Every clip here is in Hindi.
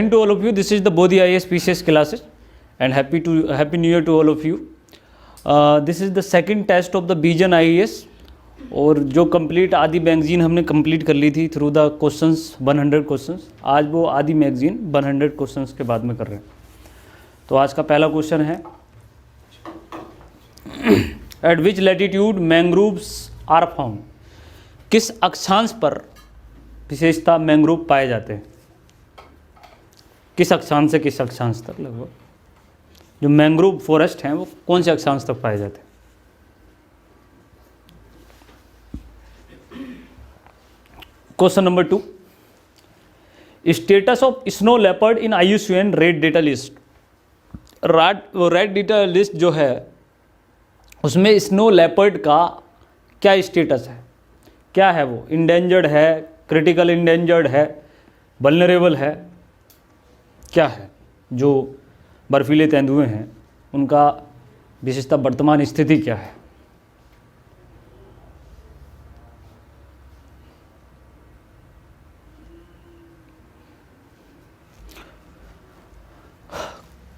morning to all of you. This is the Bodhi IAS PCS classes and happy new year to all of you. This is the second test of the Vision IAS और जो कंप्लीट आदि मैगजीन हमने कंप्लीट कर ली थी थ्रू द क्वेश्चंस 100 क्वेश्चंस, आज वो आदि मैगजीन 100 क्वेश्चंस के बाद में कर रहे हैं। तो आज का पहला क्वेश्चन है at which latitude mangroves are found, किस अक्षांश पर विशेषता मैंग्रोव पाए जाते हैं, किस अक्षांश से किस अक्षांश तक लगभग जो मैंग्रोव फॉरेस्ट हैं वो कौन से अक्षांश तक पाए जाते हैं। Question number 2, status of snow leopard in IUCN red data list. Red data list जो है उसमें स्नो लेपर्ड का क्या स्टेटस है, क्या है वो, इंडेंजर्ड है, क्रिटिकल इंडेंजर्ड है, वल्नरेबल है, क्या है। जो बर्फीले तेंदुए हैं उनका विशेषता वर्तमान स्थिति क्या है।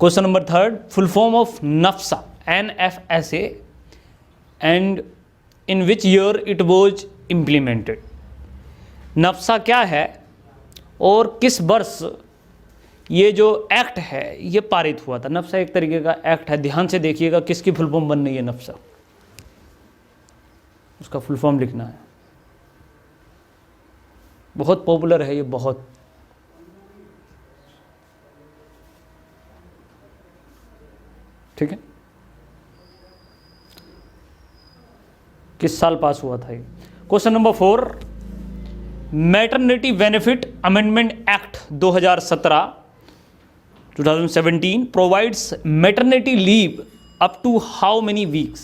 Question number 3, full form of NFSA NFSA and in which year it was implemented. NFSA क्या है और किस वर्ष ये जो एक्ट है ये पारित हुआ था। नफ्सा एक तरीके का एक्ट है, ध्यान से देखिएगा किसकी फुल फॉर्म बन रही है नफ्सा, उसका फुल फॉर्म लिखना है। बहुत पॉपुलर है ये, बहुत। ठीक है, किस साल पास हुआ था ये। Question number 4, maternity benefit amendment act 2017 provides maternity leave up to how many weeks.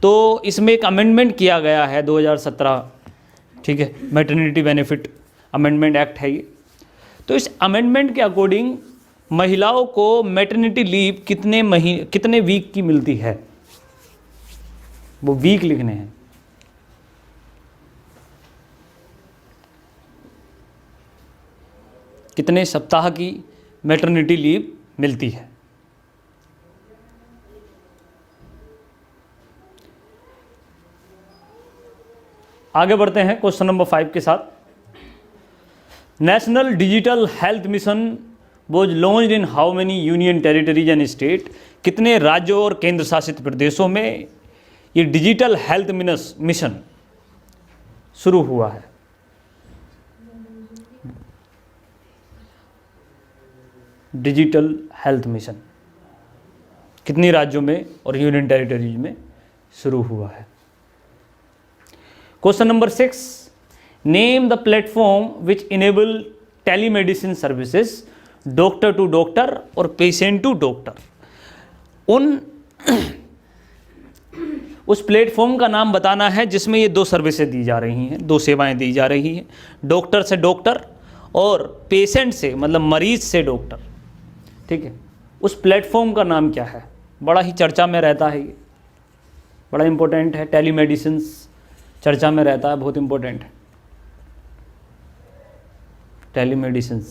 तो इसमें एक अमेंडमेंट किया गया है 2017, ठीक है, मैटरनिटी बेनिफिट अमेंडमेंट एक्ट है ये। तो इस अमेंडमेंट के अकॉर्डिंग महिलाओं को मैटरनिटी लीव कितने वीक की मिलती है, वो वीक लिखने हैं। कितने सप्ताह की मैटरनिटी लीव मिलती है। आगे बढ़ते हैं क्वेश्चन नंबर 5 के साथ। National digital health mission was launched in how many union territories and state. कितने राज्यों और केंद्र शासित प्रदेशों में ये डिजिटल हेल्थ मिशन शुरू हुआ है। डिजिटल हेल्थ मिशन कितनी राज्यों में और यूनियन टेरिटरीज में शुरू हुआ है। Question number 6, name the platform which enable telemedicine services doctor to doctor और पेशेंट टू डॉक्टर। उस प्लेटफॉर्म का नाम बताना है जिसमें ये दो सर्विसेज दी जा रही हैं, दो सेवाएं दी जा रही हैं, डॉक्टर से डॉक्टर और पेशेंट से मतलब मरीज से डॉक्टर। ठीक है, उस प्लेटफॉर्म का नाम क्या है, बड़ा ही चर्चा में रहता है, ये बड़ा इंपॉर्टेंट है। टेलीमेडिसिन चर्चा में रहता है, बहुत इंपॉर्टेंट है telemedicine.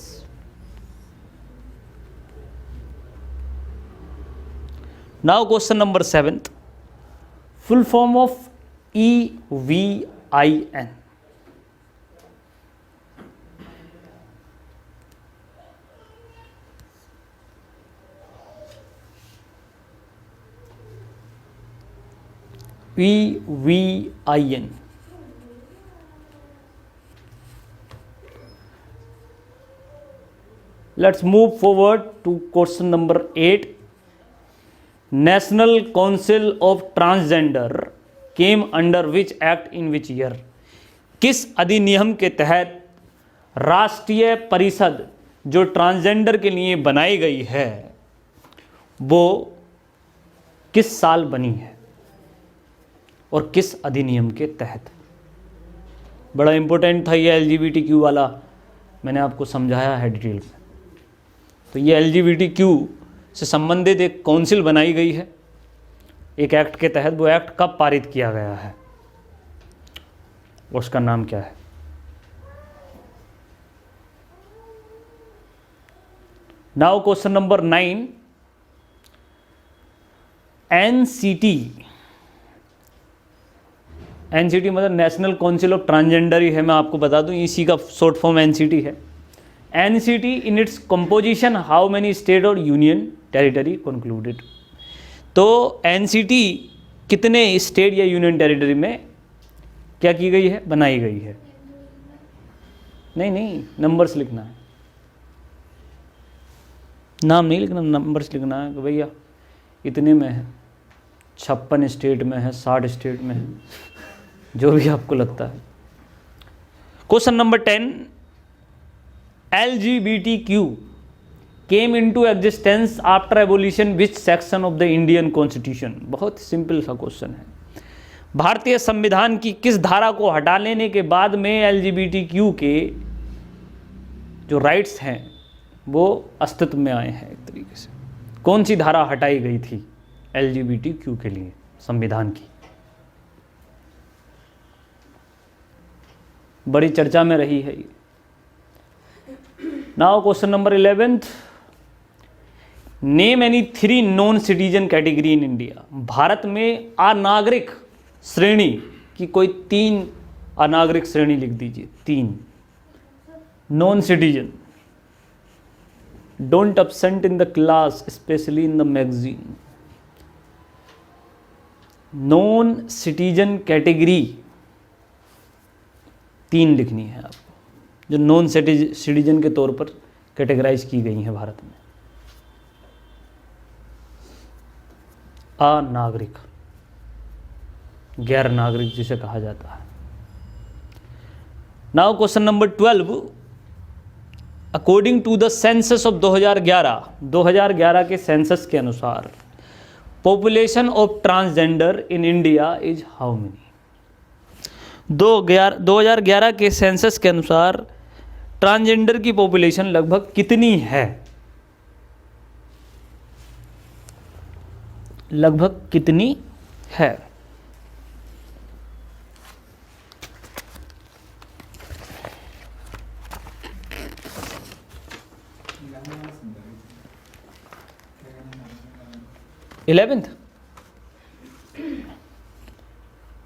Now question number 7, full form of EVIN। EVIN let's move forward to question number 8. National council of transgender came under which act in which year. किस अधिनियम के तहत राष्ट्रीय परिषद जो ट्रांसजेंडर के लिए बनाई गई है वो किस साल बनी है और किस अधिनियम के तहत। बड़ा इंपॉर्टेंट था ये LGBTQ वाला, मैंने आपको समझाया है डिटेल में। तो ये LGBTQ से संबंधित एक काउंसिल बनाई गई है एक एक्ट के तहत। वो एक्ट कब पारित किया गया है, उसका नाम क्या है। Now question number 9, NCT, NCT मतलब नेशनल काउंसिल ऑफ ट्रांसजेंडर ही है, मैं आपको बता दूं, इसी का शॉर्ट फॉर्म एनसीटी है। NCT in its composition how many state और यूनियन टेरिटरी कंक्लूडेड। तो एनसीटी कितने स्टेट या यूनियन टेरिटरी में क्या की गई है, बनाई गई है? नहीं, नंबर्स लिखना है, नाम नहीं लिखना, नंबर्स लिखना है कि भैया इतने में है, 56 स्टेट में है, 60 स्टेट में है, जो भी आपको लगता है। Question number 10, LGBTQ came into existence after abolition which section of the Indian constitution. बहुत सिंपल सा क्वेश्चन है। भारतीय संविधान की किस धारा को हटा लेने के बाद में LGBTQ के जो राइट्स हैं वो अस्तित्व में आए हैं? एक तरीके से कौन सी धारा हटाई गई थी LGBTQ के लिए संविधान की? बड़ी चर्चा में रही है ये। Now question number 11, name any 3 non citizen category इन इंडिया। भारत में अनागरिक श्रेणी की कोई 3 अनागरिक श्रेणी लिख दीजिए, 3 non citizen. Don't absent in the class, especially in the magazine. Non citizen category 3 लिखनी है आपको, जो नॉन सिटीजन के तौर पर कैटेगराइज की गई हैं भारत में। अनागरिक, गैर नागरिक जिसे कहा जाता है। Now question number 12, according to the census of 2011 के सेंसस के अनुसार population of transgender in India is how many. 2011 के सेंसस के अनुसार ट्रांसजेंडर की पॉपुलेशन लगभग कितनी है? लगभग कितनी है? इलेवेंथ,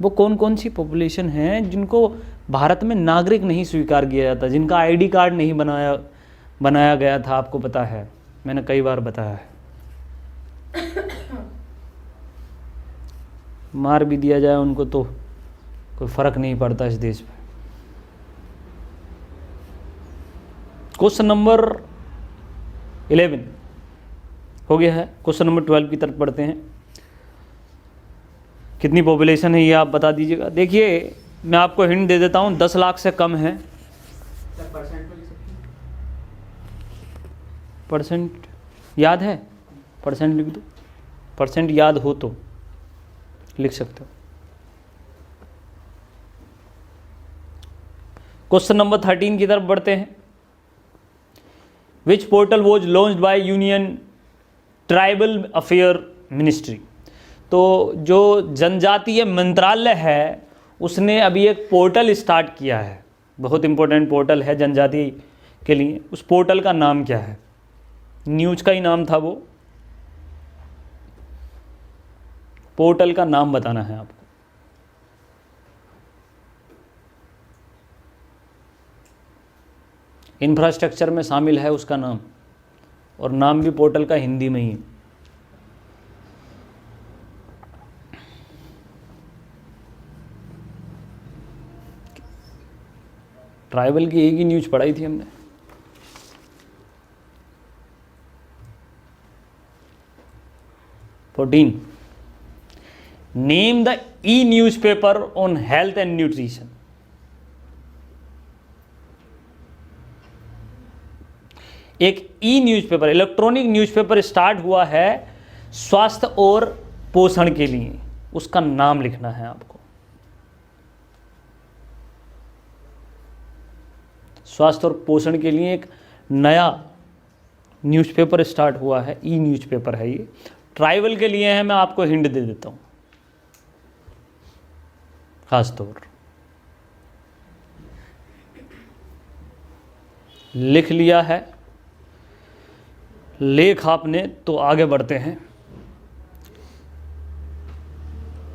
वो कौन कौन सी पॉपुलेशन है जिनको भारत में नागरिक नहीं स्वीकार किया जाता, जिनका आईडी कार्ड नहीं बनाया गया था? आपको पता है, मैंने कई बार बताया है। मार भी दिया जाए उनको तो कोई फर्क नहीं पड़ता इस देश में। क्वेश्चन नंबर 11 हो गया है। क्वेश्चन नंबर 12 की तरफ बढ़ते हैं। कितनी पॉपुलेशन है ये आप बता दीजिएगा। देखिए मैं आपको हिंट दे देता हूँ, 10 लाख से कम है। परसेंट याद है? परसेंट लिख दो, परसेंट याद हो तो लिख सकते हो। क्वेश्चन नंबर 13 की तरफ बढ़ते हैं। विच portal was launched by union tribal affair ministry. तो जो जनजातीय मंत्रालय है उसने अभी एक पोर्टल स्टार्ट किया है, बहुत इंपॉर्टेंट पोर्टल है जनजाति के लिए। उस पोर्टल का नाम क्या है? न्यूज़ का ही नाम था वो, पोर्टल का नाम बताना है आपको। इंफ्रास्ट्रक्चर में शामिल है उसका नाम, और नाम भी पोर्टल का हिंदी में ही है। ट्राइबल की एक ही न्यूज़ पढ़ाई थी हमने। Name the E newspaper on health and nutrition. एक ई न्यूज़पेपर, इलेक्ट्रॉनिक न्यूज़पेपर स्टार्ट हुआ है स्वास्थ्य और पोषण के लिए, उसका नाम लिखना है आपको। स्वास्थ्य और पोषण के लिए एक नया न्यूज़पेपर स्टार्ट हुआ है, ई न्यूज़पेपर है ये। ट्राइबल के लिए है, मैं आपको हिंट दे देता हूँ खास तौर। लिख लिया है? लेख आपने, तो आगे बढ़ते हैं।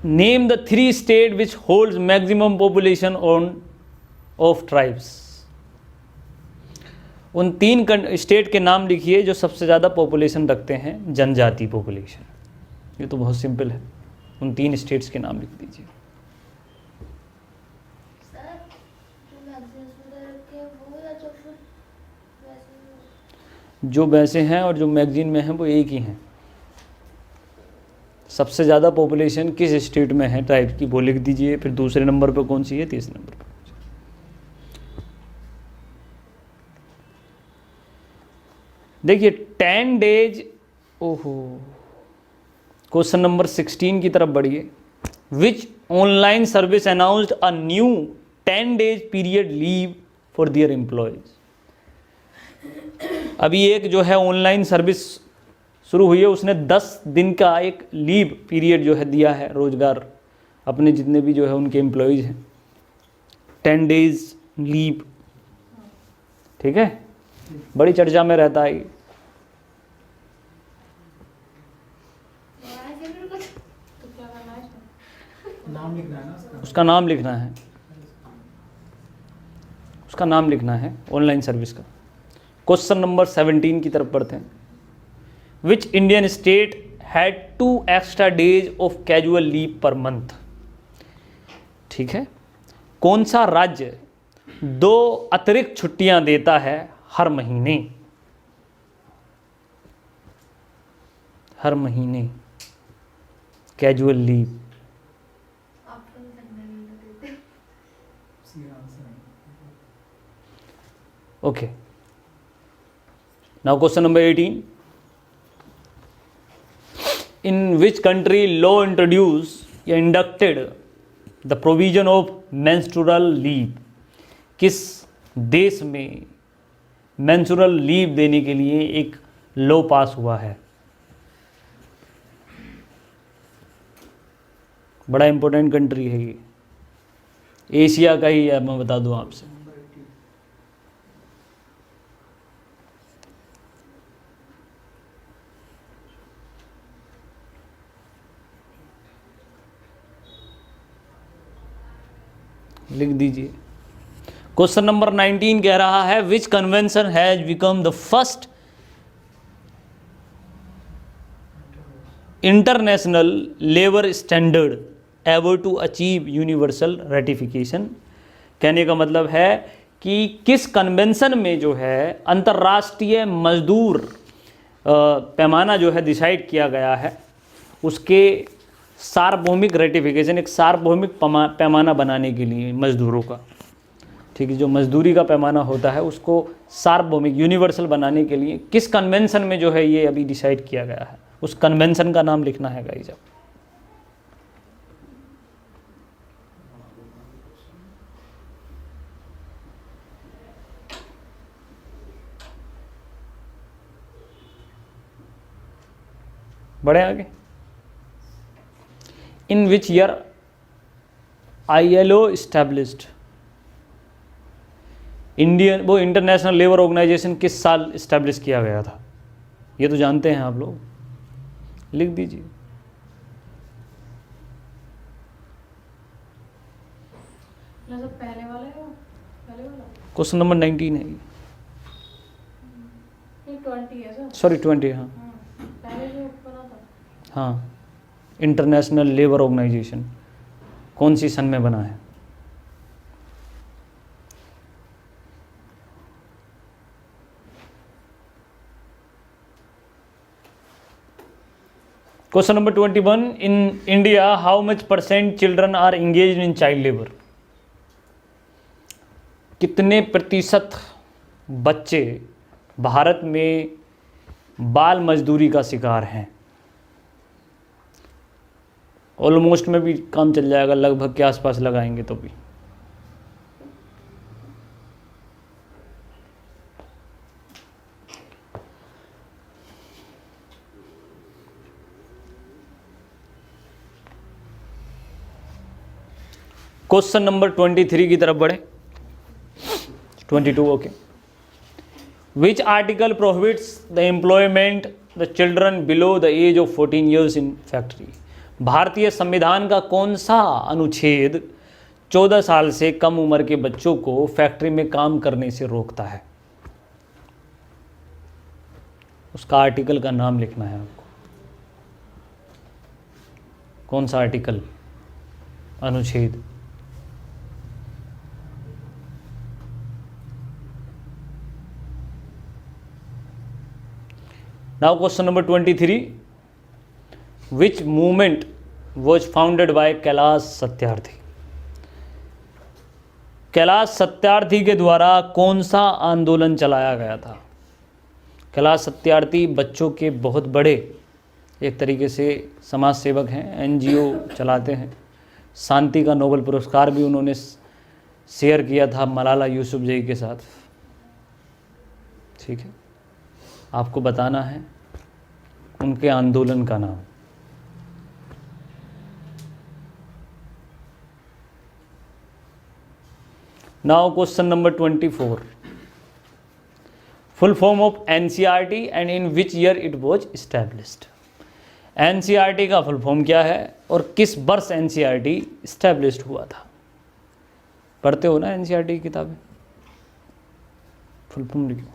Name the 3 state which holds maximum population on off tribes. उन 3 स्टेट के नाम लिखिए जो सबसे ज़्यादा पॉपुलेशन रखते हैं, जनजाति पॉपुलेशन। ये तो बहुत सिंपल है, उन 3 स्टेट्स के नाम लिख दीजिए। जो वैसे हैं और जो मैगजीन में हैं वो एक ही हैं। सबसे ज़्यादा पॉपुलेशन किस स्टेट में है ट्राइब की, वो लिख दीजिए। फिर दूसरे नंबर पर कौन सी है, तीसरे नंबर पर। देखिए 10 डेज, ओहो, क्वेश्चन नंबर 16 की तरफ बढ़िए। Which online service announced a new 10 days period leave for their employees. अभी एक जो है ऑनलाइन सर्विस शुरू हुई है, उसने 10 दिन का एक लीव पीरियड जो है दिया है रोजगार अपने जितने भी जो है उनके एम्प्लॉयज हैं, 10 डेज लीव। ठीक है, बड़ी चर्चा में रहता है। नाम लिखना है ना उसका नाम लिखना है, उसका नाम लिखना है ऑनलाइन सर्विस का। क्वेश्चन नंबर 17 की तरफ बढ़ते हैं। Which Indian state had 2 extra days of casual leave per month. ठीक है, कौन सा राज्य 2 अतिरिक्त छुट्टियां देता है हर महीने, हर महीने casual leave. Okay, now question number 18। In which country law introduce या inducted the provision of menstrual leave. किस देश में मेंस्ट्रुअल लीव देने के लिए एक लॉ पास हुआ है। बड़ा इंपॉर्टेंट कंट्री है ये, एशिया का ही है, मैं बता दूं आपसे। लिख दीजिए। क्वेश्चन नंबर 19 कह रहा है which convention has become the first international labour standard ever to achieve universal ratification. कहने का मतलब है कि किस कन्वेंशन में जो है अंतर्राष्ट्रीय मजदूर पैमाना जो है डिसाइड किया गया है, उसके सार्वभौमिक रेटिफिकेशन, एक सार्वभौमिक पैमाना बनाने के लिए मजदूरों का, ठीक है, जो मजदूरी का पैमाना होता है उसको सार्वभौमिक यूनिवर्सल बनाने के लिए किस कन्वेंशन में जो है ये अभी डिसाइड किया गया है, उस कन्वेंशन का नाम लिखना है गाइस। अब बढ़े आगे। In which year ILO established, Indian वो इंटरनेशनल लेबर ऑर्गेनाइजेशन किस साल इस्टेब्लिश किया गया था, ये तो जानते हैं आप लोग, लिख दीजिए। पहले वाला है, पहले वाला क्वेश्चन नंबर 19 है, ये 20 है सर। सॉरी 20, हाँ पहले जो बना था। हाँ, इंटरनेशनल लेबर ऑर्गेनाइजेशन कौन सी सन में बना है। Question number 21। In India how much % children are engage in child labour. कितने प्रतिशत बच्चे भारत में बाल मजदूरी का शिकार हैं। ऑलमोस्ट में भी काम चल जाएगा, लगभग के आसपास लगाएंगे तो भी। क्वेश्चन नंबर 23 की तरफ बढ़े। 22, okay. Which article prohibits the employment the children below the age of 14 years in factory. भारतीय संविधान का कौन सा अनुच्छेद 14 साल से कम उम्र के बच्चों को फैक्ट्री में काम करने से रोकता है? उसका आर्टिकल का नाम लिखना है आपको। कौन सा आर्टिकल, अनुच्छेद? Now question number 23, which movement was founded by Kailash Satyarthi? Kailash Satyarthi के द्वारा कौन सा आंदोलन चलाया गया था? कैलाश सत्यार्थी बच्चों के बहुत बड़े एक तरीके से समाज सेवक हैं, एनजीओ चलाते हैं। शांति का नोबेल पुरस्कार भी उन्होंने शेयर किया था मलाला यूसुफजई के साथ। ठीक है, आपको बताना है उनके आंदोलन का नाम। Now question number 24, full form of NCERT and in which year it was established? NCERT का फुल फॉर्म क्या है और किस वर्ष एनसीईआरटी एस्टैब्लिश्ड हुआ था? पढ़ते हो ना एनसीईआरटी की किताबें, फुल फॉर्म लिखो।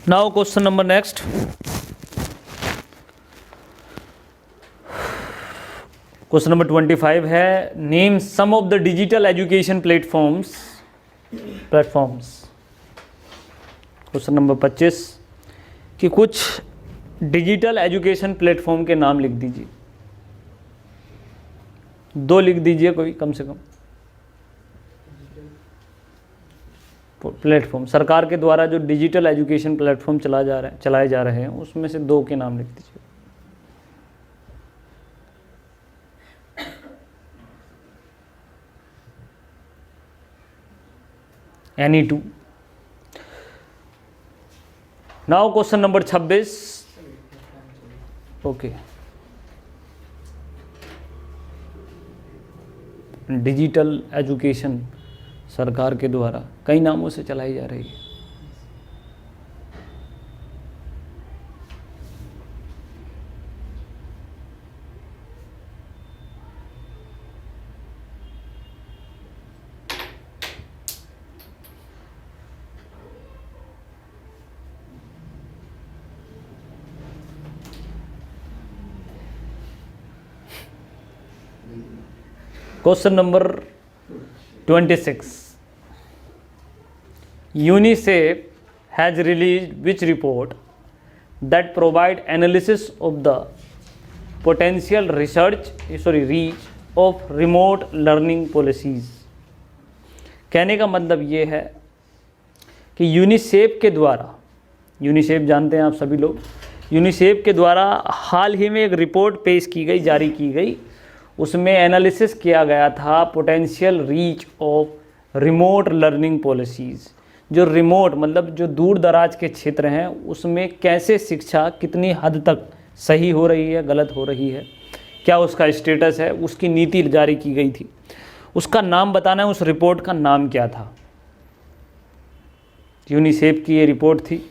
Now question number next, question number 25 है, name some of the digital education platforms. Question number 25 कि कुछ डिजिटल एजुकेशन प्लेटफॉर्म के नाम लिख दीजिए। 2 लिख दीजिए कोई, कम से कम। प्लेटफॉर्म सरकार के द्वारा जो डिजिटल एजुकेशन प्लेटफॉर्म चलाए जा रहे हैं उसमें से 2 के नाम लिख दीजिए। Any 2। Now question number 26, okay, digital education सरकार के द्वारा कई नामों से चलाई जा रही है। Question number 26, UNICEF has released which report that provide analysis of the potential reach of remote learning policies? कहने का मतलब ये है कि यूनिसेफ के द्वारा, यूनिसेफ जानते हैं आप सभी लोग, यूनिसेफ के द्वारा हाल ही में एक रिपोर्ट पेश की गई, जारी की गई। उसमें एनालिसिस किया गया था potential reach of remote learning policies. जो रिमोट मतलब जो दूर दराज के क्षेत्र हैं उसमें कैसे शिक्षा कितनी हद तक सही हो रही है, गलत हो रही है, क्या उसका स्टेटस है, उसकी नीति जारी की गई थी। उसका नाम बताना है, उस रिपोर्ट का नाम क्या था। यूनिसेफ की ये रिपोर्ट थी।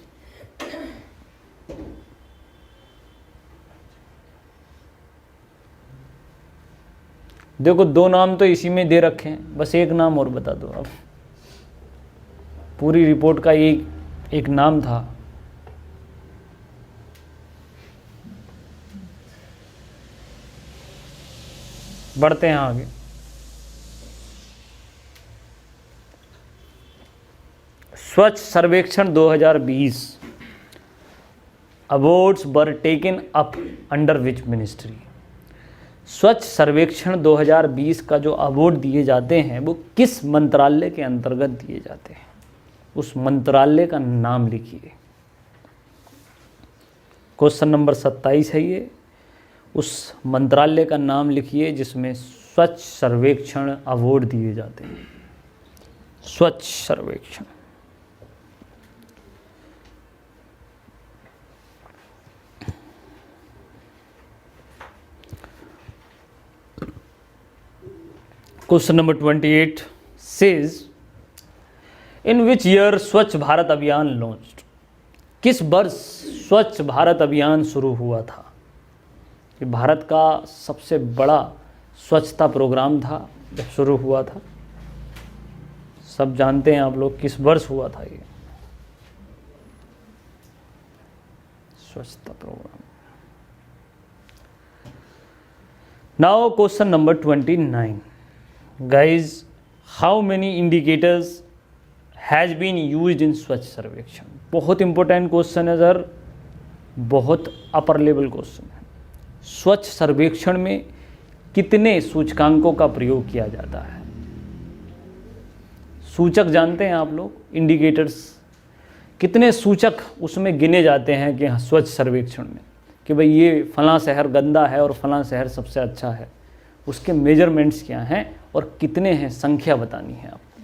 देखो 2 नाम तो इसी में दे रखे हैं, बस एक नाम और बता दो। अब पूरी रिपोर्ट का एक नाम था। बढ़ते हैं आगे। स्वच्छ सर्वेक्षण 2020 awards were taken up under which ministry? स्वच्छ सर्वेक्षण 2020 का जो अवार्ड दिए जाते हैं वो किस मंत्रालय के अंतर्गत दिए जाते हैं? उस मंत्रालय का नाम लिखिए। क्वेश्चन नंबर 27 है ये। उस मंत्रालय का नाम लिखिए जिसमें स्वच्छ सर्वेक्षण अवार्ड दिए जाते हैं। स्वच्छ सर्वेक्षण। Question number 28 says in which year स्वच्छ भारत अभियान लॉन्च्ड? किस वर्ष स्वच्छ भारत अभियान शुरू हुआ था? ये भारत का सबसे बड़ा स्वच्छता प्रोग्राम था जब शुरू हुआ था। सब जानते हैं आप लोग किस वर्ष हुआ था ये स्वच्छता programme. Now question number 29 guys, how many indicators has been used in स्वच्छ सर्वेक्षण? बहुत इंपॉर्टेंट क्वेश्चन है सर, बहुत अपर लेवल क्वेश्चन है। स्वच्छ सर्वेक्षण में कितने सूचकांकों का प्रयोग किया जाता है? सूचक जानते हैं आप लोग, इंडिकेटर्स। कितने सूचक उसमें गिने जाते हैं कि हाँ स्वच्छ सर्वेक्षण में, कि भाई ये फलां शहर गंदा है और फलां शहर सबसे अच्छा है। उसके मेजरमेंट्स क्या हैं और कितने हैं, संख्या बतानी है आपको।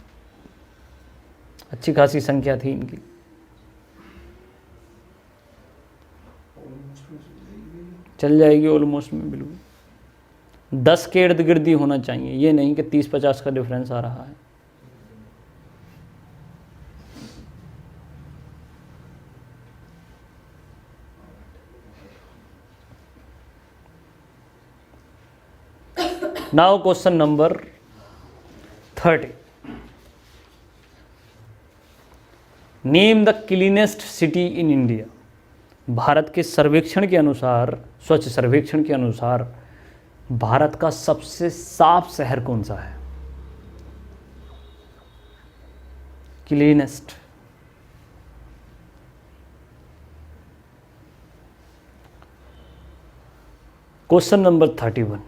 अच्छी खासी संख्या थी इनकी। चल जाएगी ऑलमोस्ट में, बिल्कुल 10 के इर्द गिर्द ही होना चाहिए, ये नहीं कि 30-50 का डिफरेंस आ रहा है। Now question number 30। Name the cleanest city in India. भारत के सर्वेक्षण के अनुसार, स्वच्छ सर्वेक्षण के अनुसार भारत का सबसे साफ शहर कौन सा है? Cleanest. Question number 31।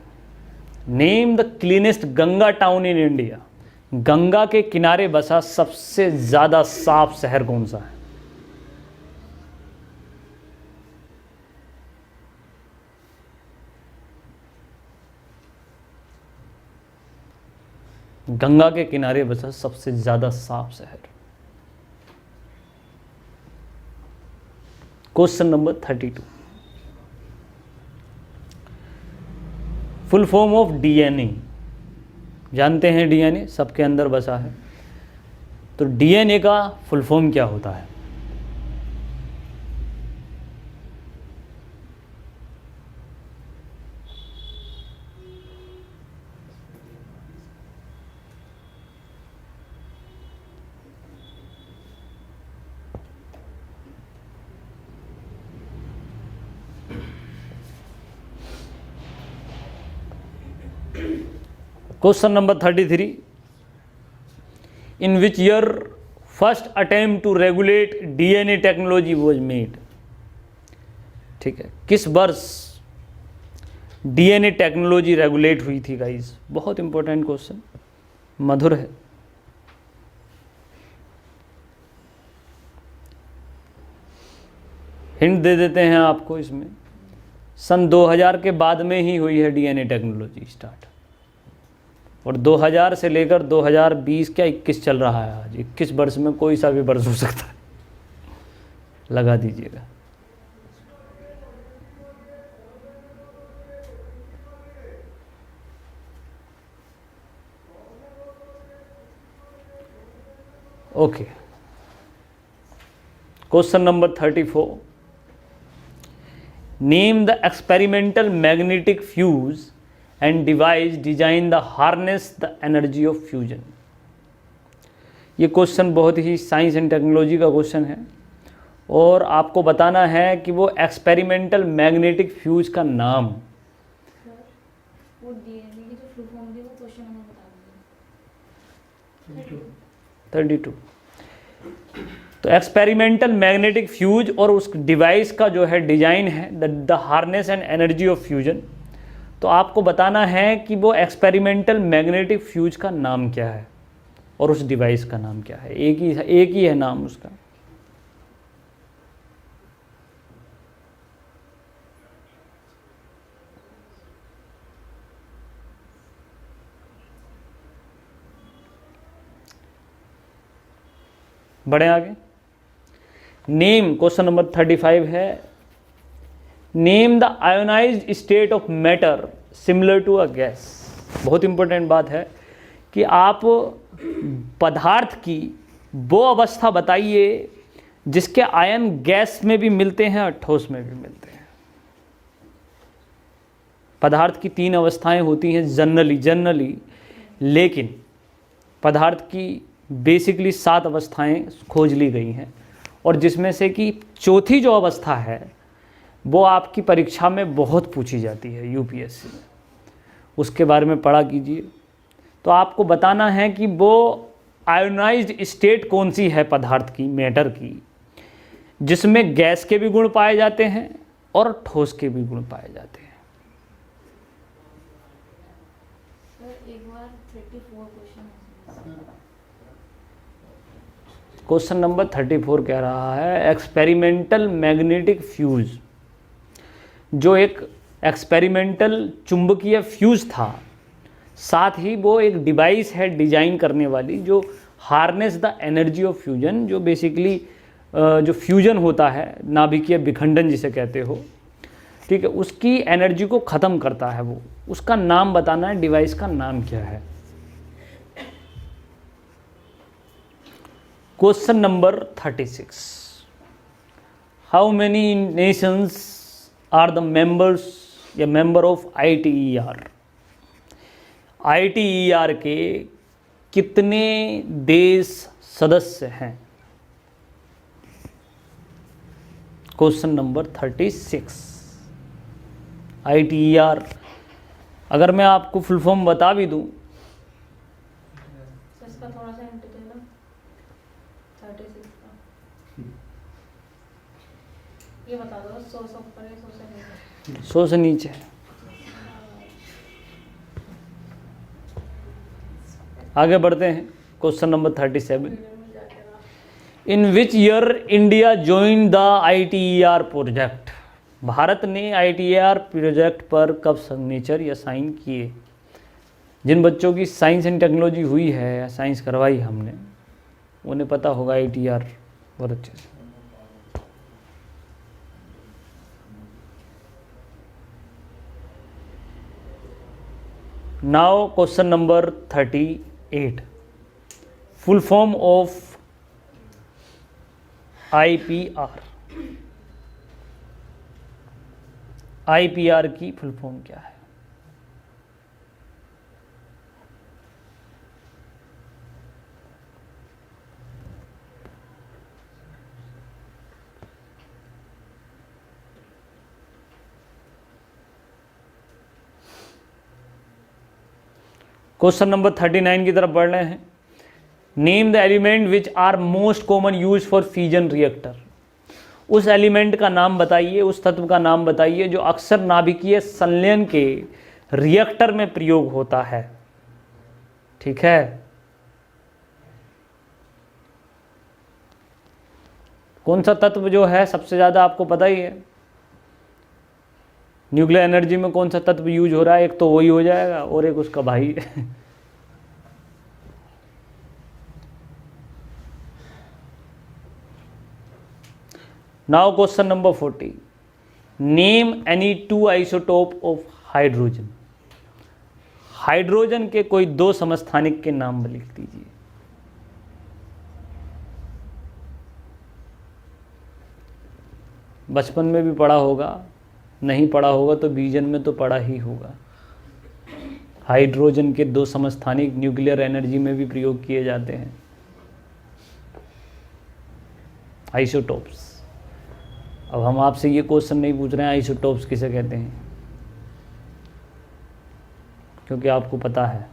Name the cleanest Ganga town in India. Ganga के किनारे बसा सबसे ज्यादा साफ शहर कौन सा है? गंगा के किनारे बसा सबसे ज्यादा साफ शहर। Question number 32। Full form of DNA. जानते हैं डीएनए सबके अंदर बसा है, तो डीएनए का फुल फॉर्म क्या होता है? Question number 33। In which year first attempt to regulate DNA technology was made. ठीक है, किस वर्ष डीएनए टेक्नोलॉजी रेगुलेट हुई थी गाइस? बहुत इंपॉर्टेंट क्वेश्चन, मधुर है। हिंट दे देते हैं आपको इसमें, सन 2000 के बाद में ही हुई है डीएनए टेक्नोलॉजी स्टार्ट, और 2000 से लेकर 2020 क्या 21 चल रहा है आज। 21 वर्ष में कोई सा भी वर्ष हो सकता है, लगा दीजिएगा। Okay, question number 34। Name the experimental magnetic fuse and device design the harness the energy of fusion. ये क्वेश्चन बहुत ही साइंस एंड टेक्नोलॉजी का क्वेश्चन है, और आपको बताना है कि वो एक्सपेरिमेंटल मैग्नेटिक फ्यूज का नाम। वो डीएनए की जो फुल फॉर्म थी वो क्वेश्चन हमें बता दीजिए। 32। तो एक्सपेरिमेंटल मैग्नेटिक फ्यूज और उस डिवाइस का जो है डिजाइन है the harness and energy of fusion. तो तो आपको बताना है कि वो एक्सपेरिमेंटल मैग्नेटिक फ्यूज का नाम क्या है और उस डिवाइस का नाम क्या है। एक ही है नाम उसका। बढ़े आगे। नेम, क्वेश्चन नंबर 35 है, name the ionised state of matter similar to a gas. बहुत इंपॉर्टेंट बात है कि आप पदार्थ की वो अवस्था बताइए जिसके आयन गैस में भी मिलते हैं और ठोस में भी मिलते हैं। पदार्थ की 3 अवस्थाएं होती हैं जनरली, लेकिन पदार्थ की बेसिकली 7 अवस्थाएं खोज ली गई हैं, और जिसमें से कि चौथी जो अवस्था है वो आपकी परीक्षा में बहुत पूछी जाती है यूपीएससी में, उसके बारे में पढ़ा कीजिए। तो आपको बताना है कि वो आयोनाइज्ड स्टेट कौन सी है पदार्थ की, मैटर की, जिसमें गैस के भी गुण पाए जाते हैं और ठोस के भी गुण पाए जाते हैं। सर एक बार 34 क्वेश्चन है। क्वेश्चन नंबर 34 कह रहा है एक्सपेरिमेंटल मैग्नेटिक फ्यूज, जो एक एक्सपेरिमेंटल चुंबकीय फ्यूज था, साथ ही वो एक डिवाइस है डिजाइन करने वाली जो harness the energy of fusion, जो बेसिकली जो फ्यूजन होता है, नाभिकीय विखंडन जिसे कहते हो, ठीक है, उसकी एनर्जी को ख़त्म करता है वो। उसका नाम बताना है, डिवाइस का नाम क्या है। Question number 36, how many nations are the members या मेंबर ऑफ ITER। ITER के कितने देश सदस्य हैं। क्वेश्चन नंबर 36, ITER अगर मैं आपको फुल फॉर्म बता भी दूं, सर इसका थोड़ा सा हिंट दे दो। 36 का ये बता दो। 100 से ऊपर है, 100 से नीचे। 100 से नीचे है। आगे बढ़ते हैं। Question number 37, in which year India join the ITER project. Bharat ने ITER प्रोजेक्ट पर कब सिग्नेचर या साइन किए। जिन बच्चों की साइंस एंड टेक्नोलॉजी हुई है या साइंस करवाई हमने, उन्हें पता होगा ITER बहुत अच्छे से। Now question number 38, full form of IPR। IPR की फुल फॉर्म क्या है। क्वेश्चन नंबर 39 की तरफ बढ़ रहे हैं। Name the element which are most common use for fusion reactor. उस एलिमेंट का नाम बताइए, उस तत्व का नाम बताइए जो अक्सर नाभिकीय संलयन के रिएक्टर में प्रयोग होता है। ठीक है, कौन सा तत्व जो है सबसे ज़्यादा आपको पता ही है। न्यूक्लियर एनर्जी में कौन सा तत्व यूज हो रहा है, एक तो वही हो जाएगा और एक उसका भाई now question number 40, name any 2 isotope of hydrogen. Hydrogen के कोई 2 समस्थानिक के नाम लिख दीजिए। बचपन में भी पढ़ा होगा, नहीं पढ़ा होगा तो बीजन में तो पढ़ा ही होगा। हाइड्रोजन के 2 समस्थानिक न्यूक्लियर एनर्जी में भी प्रयोग किए जाते हैं, आइसोटोप्स। अब हम आपसे ये क्वेश्चन नहीं पूछ रहे हैं आइसोटोप्स किसे कहते हैं, क्योंकि आपको पता है।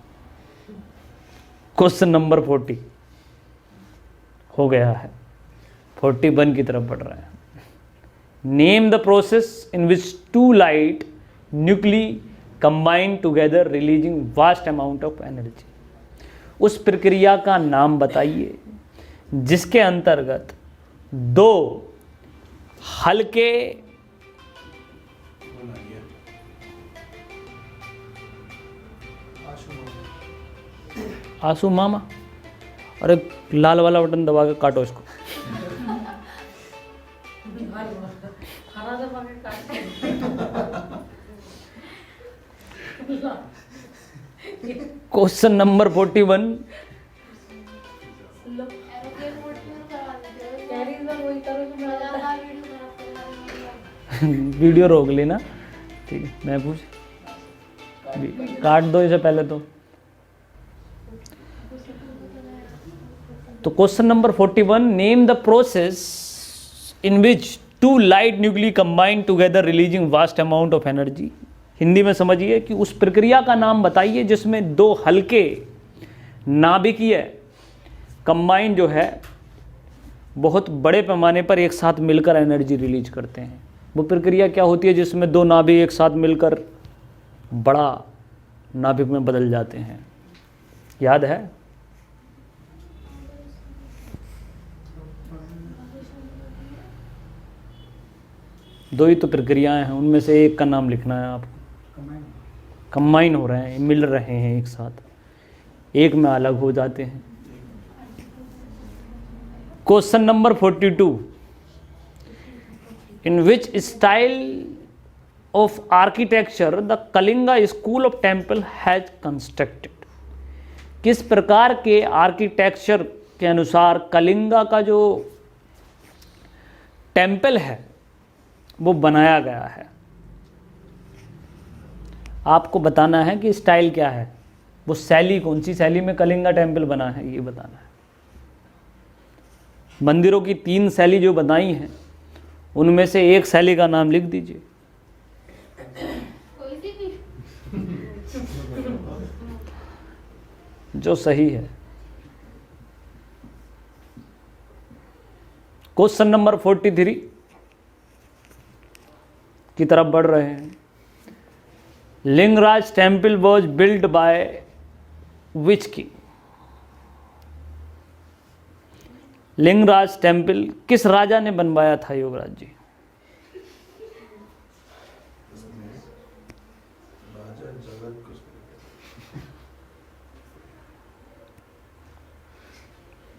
क्वेश्चन नंबर 40 हो गया है, 41 की तरफ बढ़ रहा है। Name the process in which 2 light nuclei combine together releasing vast amount of energy. उस प्रक्रिया का नाम बताइए जिसके अंतर्गत दो हल्के आंसू मामा, अरे लाल वाला बटन दबा के काटो इसको। Question number 41। एरोप्लेन मोड में करवा देते हो। वीडियो रोक लेना, ठीक है। मैं पूछ काट दो इसे पहले तो question number 41, name the process in which two light nuclei combine together releasing vast amount of energy. Hindi में समझिए कि उस प्रक्रिया का नाम बताइए जिसमें दो हल्के नाभिकीय कंबाइन जो है बहुत बड़े पैमाने पर एक साथ मिलकर एनर्जी रिलीज करते हैं। वो प्रक्रिया क्या होती है जिसमें दो नाभिक एक साथ मिलकर बड़ा नाभिक में बदल जाते हैं, याद है? दो ही तो प्रक्रियाएं हैं, उनमें से एक का नाम लिखना है आपको। कंबाइन हो रहे हैं, मिल रहे हैं एक साथ, एक में अलग हो जाते हैं। Question number 42, in which style of architecture the Kalinga school of temple has constructed. किस प्रकार के आर्किटेक्चर के अनुसार कलिंगा का जो टेम्पल है वो बनाया गया है। आपको बताना है कि स्टाइल क्या है, वो शैली कौन सी शैली में कलिंगा टेम्पल बना है, ये बताना है। मंदिरों की 3 शैली जो बनाई हैं उनमें से एक शैली का नाम लिख दीजिए। कोई सी भी। जो सही है। क्वेश्चन नंबर 43 की तरफ बढ़ रहे हैं। Lingaraj temple was build by which king. Lingaraj temple किस राजा ने बनवाया था योगराज जी?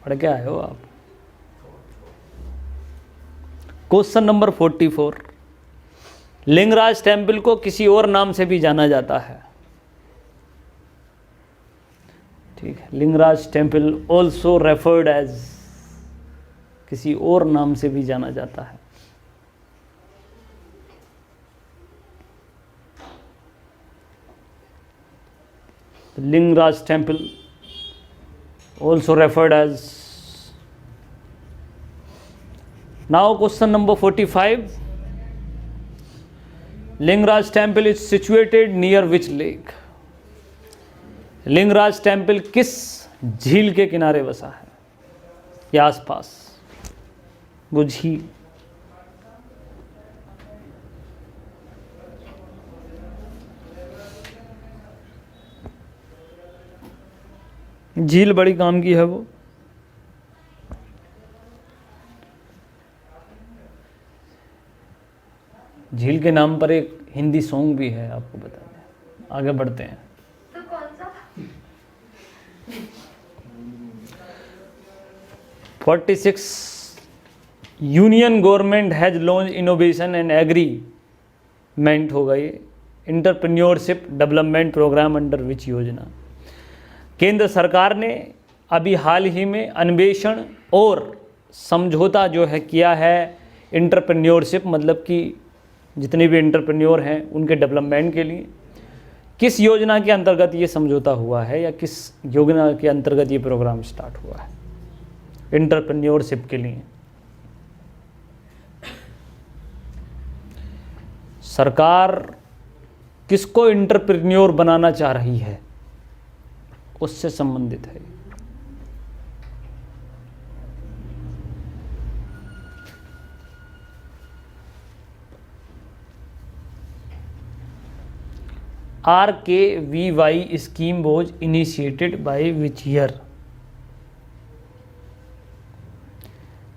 पढ़ के आए हो आप? क्वेश्चन नंबर 44, लिंगराज टेम्पल को किसी और नाम से भी जाना जाता है, ठीक है। Lingaraj temple also referred as, किसी और नाम से भी जाना जाता है। लिंगराज टेम्पल also referred as. Now question number 45, Lingaraj temple is situated near which lake? Lingaraj temple किस झील के किनारे बसा है या आसपास? वो झील झील बड़ी काम की है। वो झील के नाम पर एक हिंदी सॉन्ग भी है, आपको बता दें। आगे बढ़ते हैं। तो कौन सा? 46, union government has launch innovation and agreement होगा ये entrepreneurship development programme under which योजना। केंद्र सरकार ने अभी हाल ही में अन्वेषण और समझौता जो है किया है इंटरप्रेन्योरशिप, मतलब कि जितने भी इंटरप्रेन्योर हैं उनके डेवलपमेंट के लिए। किस योजना के अंतर्गत ये समझौता हुआ है या किस योजना के अंतर्गत ये प्रोग्राम स्टार्ट हुआ है इंटरप्रेन्योरशिप के लिए? सरकार किसको इंटरप्रेन्योर बनाना चाह रही है उससे संबंधित है। RKVY scheme was initiated by which year?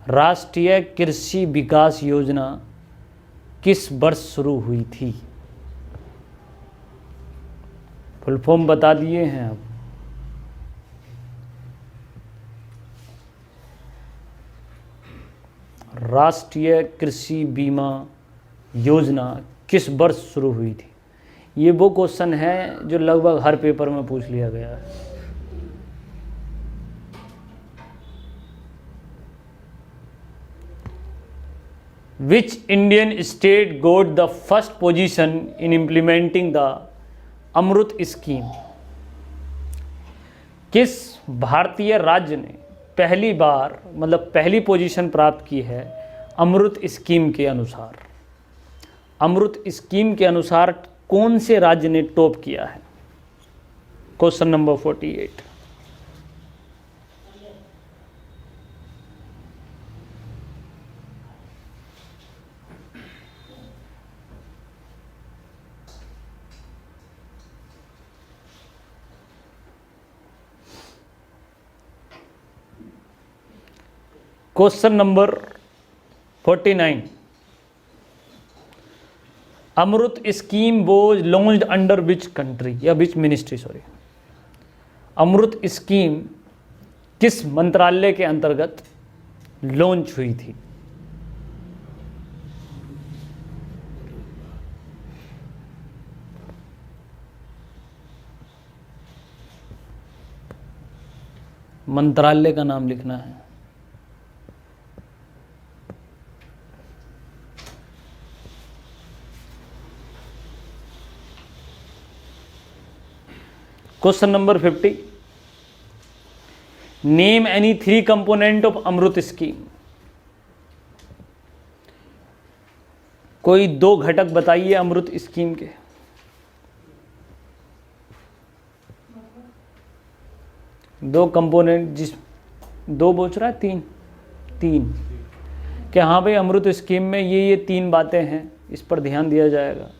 राष्ट्रीय कृषि विकास योजना किस वर्ष शुरू हुई थी? फुल फॉर्म बता दिए हैं अब। राष्ट्रीय कृषि बीमा योजना किस वर्ष शुरू हुई थी? ये वो क्वेश्चन है जो लगभग हर पेपर में पूछ लिया गया है। Which Indian state got the first position in implementing the AMRUT scheme? किस भारतीय राज्य ने पहली बार मतलब पहली पोजीशन प्राप्त की है अमृत स्कीम के अनुसार? अमृत स्कीम के अनुसार कौन से राज्य ने टॉप किया है? Question number 48। Question number 49। Amrit scheme was launched under which country या which ministry? Sorry, Amrit scheme किस मंत्रालय के अंतर्गत लॉन्च हुई थी? मंत्रालय का नाम लिखना है। Question number 50। Name any 3 component of AMRUT scheme. कोई 2 घटक बताइए अमृत स्कीम के। दो कंपोनेंट, जिस 2 बोच रहा है, 3 कि हाँ भाई अमृत स्कीम में ये 3 बातें हैं, इस पर ध्यान दिया जाएगा।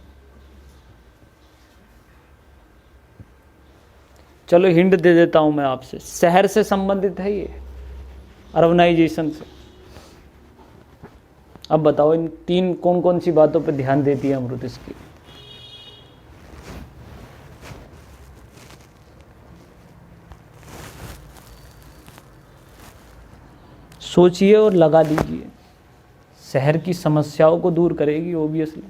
चलो हिंट दे देता हूं मैं आपसे, शहर से संबंधित है ये, अर्बनाइजेशन से। अब बताओ इन 3 कौन कौन सी बातों पर ध्यान देती है अमृत स्कीम? सोचिए और लगा दीजिए। शहर की समस्याओं को दूर करेगी obviously.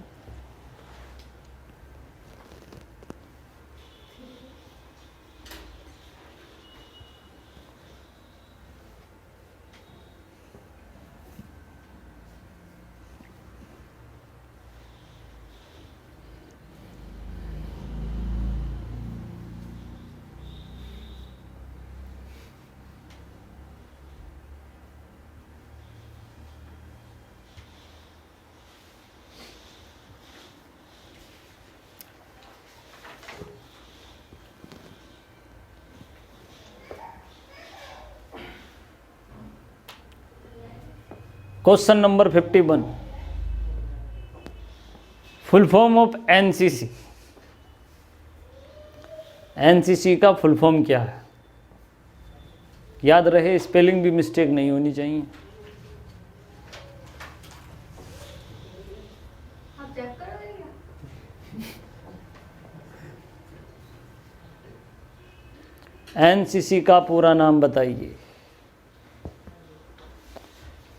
Question number 51। Full form of NCC. NCC का फुल फॉर्म क्या है? याद रहे, स्पेलिंग भी मिस्टेक नहीं होनी चाहिए। आप चेक करोगे क्या? एनसीसी का पूरा नाम बताइए।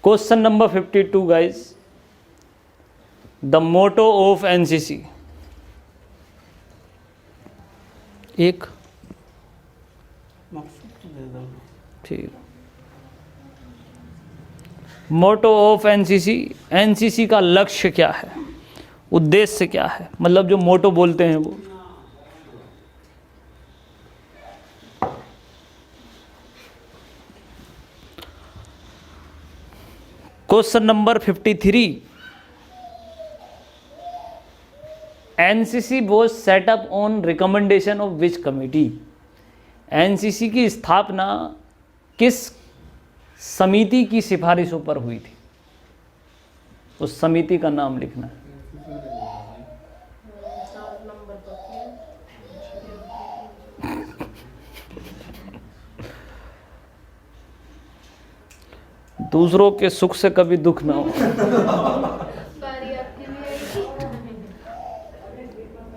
Question number 52 guys. The motto of NCC. एक ठीक। मोटो ऑफ एनसीसी। एनसीसी का लक्ष्य क्या है, उद्देश्य क्या है? मतलब जो मोटो बोलते हैं वो। Question number 53। NCC was setup on recommendation of which committee? NCC की स्थापना किस समिति की सिफारिशों पर हुई थी? उस समिति का नाम लिखना है। दूसरों के सुख से कभी दुख ना हो। बारी आपकी भी आएगी।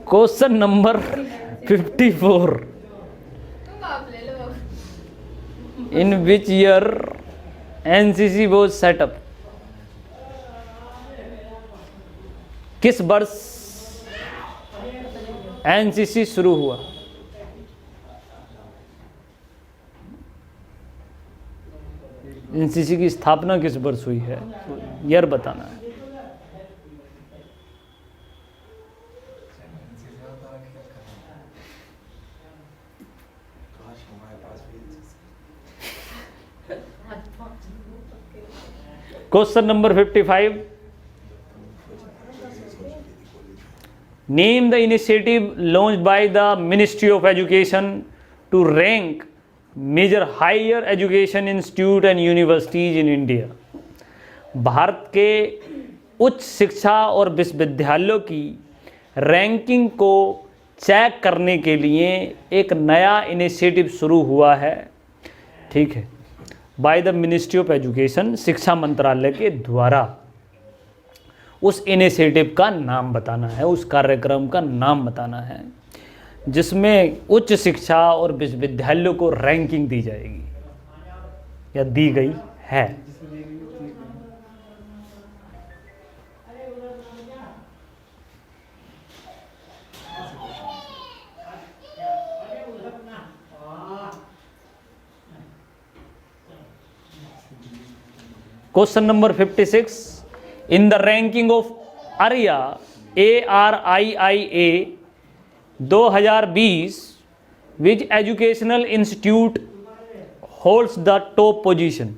क्वेश्चन नंबर 54, तुम आप ले लो। In which year NCC was set up? किस वर्ष एनसीसी शुरू हुआ? एनसीसी की स्थापना किस वर्ष हुई है, ईयर बताना है। Question number 55, name the initiative launched by the ministry of education to rank major higher education institute and universities in India. भारत के उच्च शिक्षा और विश्वविद्यालयों की रैंकिंग को चेक करने के लिए एक नया इनिशिएटिव शुरू हुआ है, ठीक है, bye the ministry of education, शिक्षा मंत्रालय के द्वारा। उस इनिशिएटिव का नाम बताना है, उस कार्यक्रम का नाम बताना है जिसमें उच्च शिक्षा और विश्वविद्यालयों को रैंकिंग दी जाएगी या दी गई है। Question number 56, in the ranking of ARIA ARIIA 2020 which educational institute holds the top position?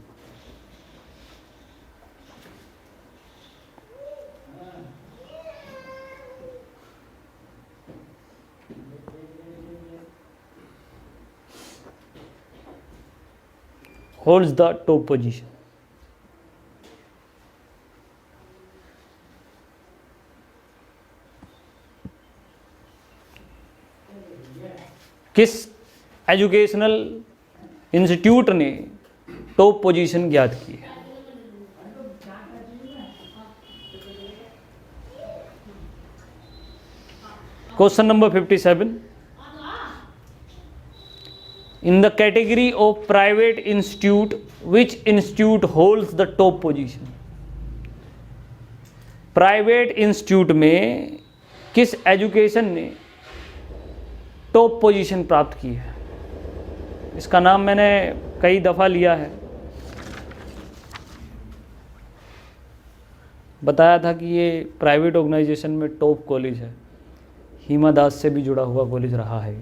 Holds the top position. किस एजुकेशनल इंस्टीट्यूट ने टॉप पोजीशन ज्ञात की है? Question number 57, in the category of private institute which institute holds the top position? Private institute में किस एजुकेशन ने टॉप पोजीशन प्राप्त की है? इसका नाम मैंने कई दफ़ा लिया है, बताया था कि ये प्राइवेट ऑर्गेनाइजेशन में टॉप कॉलेज है, हिमा दास से भी जुड़ा हुआ कॉलेज रहा है।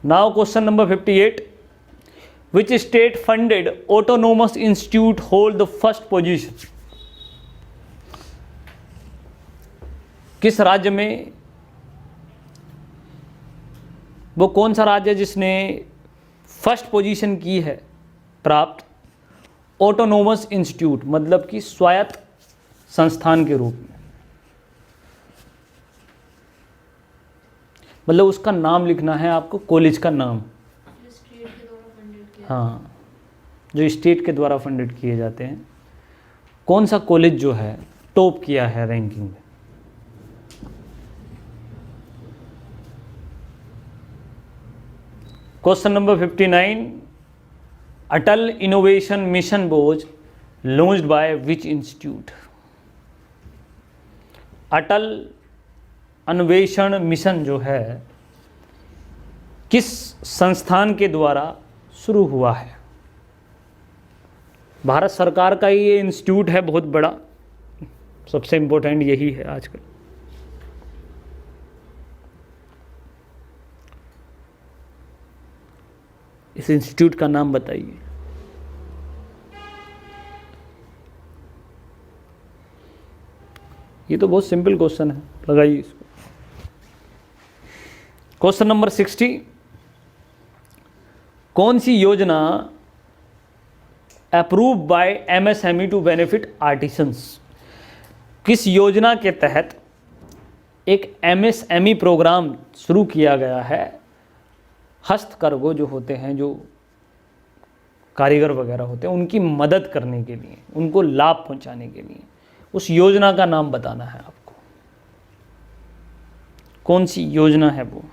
Now question number 58, which state funded autonomous institute hold the first position? किस राज्य में, वो कौन सा राज्य जिसने फर्स्ट पोजीशन की है प्राप्त ऑटोनोमस इंस्टीट्यूट, मतलब कि स्वायत्त संस्थान के रूप में? मतलब उसका नाम लिखना है आपको, कॉलेज का नाम। स्टेट के द्वारा फंडेड किया। हाँ, जो स्टेट के द्वारा फंडेड किए जाते हैं। कौन सा कॉलेज जो है टॉप किया है रैंकिंग में? Question number 59, Atal innovation mission was launched by which institute? Atal अन्वेषण मिशन जो है किस संस्थान के द्वारा शुरू हुआ है? भारत सरकार का ही ये इंस्टीट्यूट है, बहुत बड़ा, सबसे इम्पोर्टेंट यही है आजकल। इस इंस्टीट्यूट का नाम बताइए। ये तो बहुत सिंपल क्वेश्चन है, लगाइए इसको। क्वेश्चन नंबर 60, कौन सी योजना approve by MSME to benefit artisans? किस योजना के तहत एक MSME प्रोग्राम शुरू किया गया है हस्तकर्घो जो होते हैं, जो कारीगर वगैरह होते हैं, उनकी मदद करने के लिए, उनको लाभ पहुंचाने के लिए उस योजना का नाम बताना है आपको। कौन सी योजना है वो?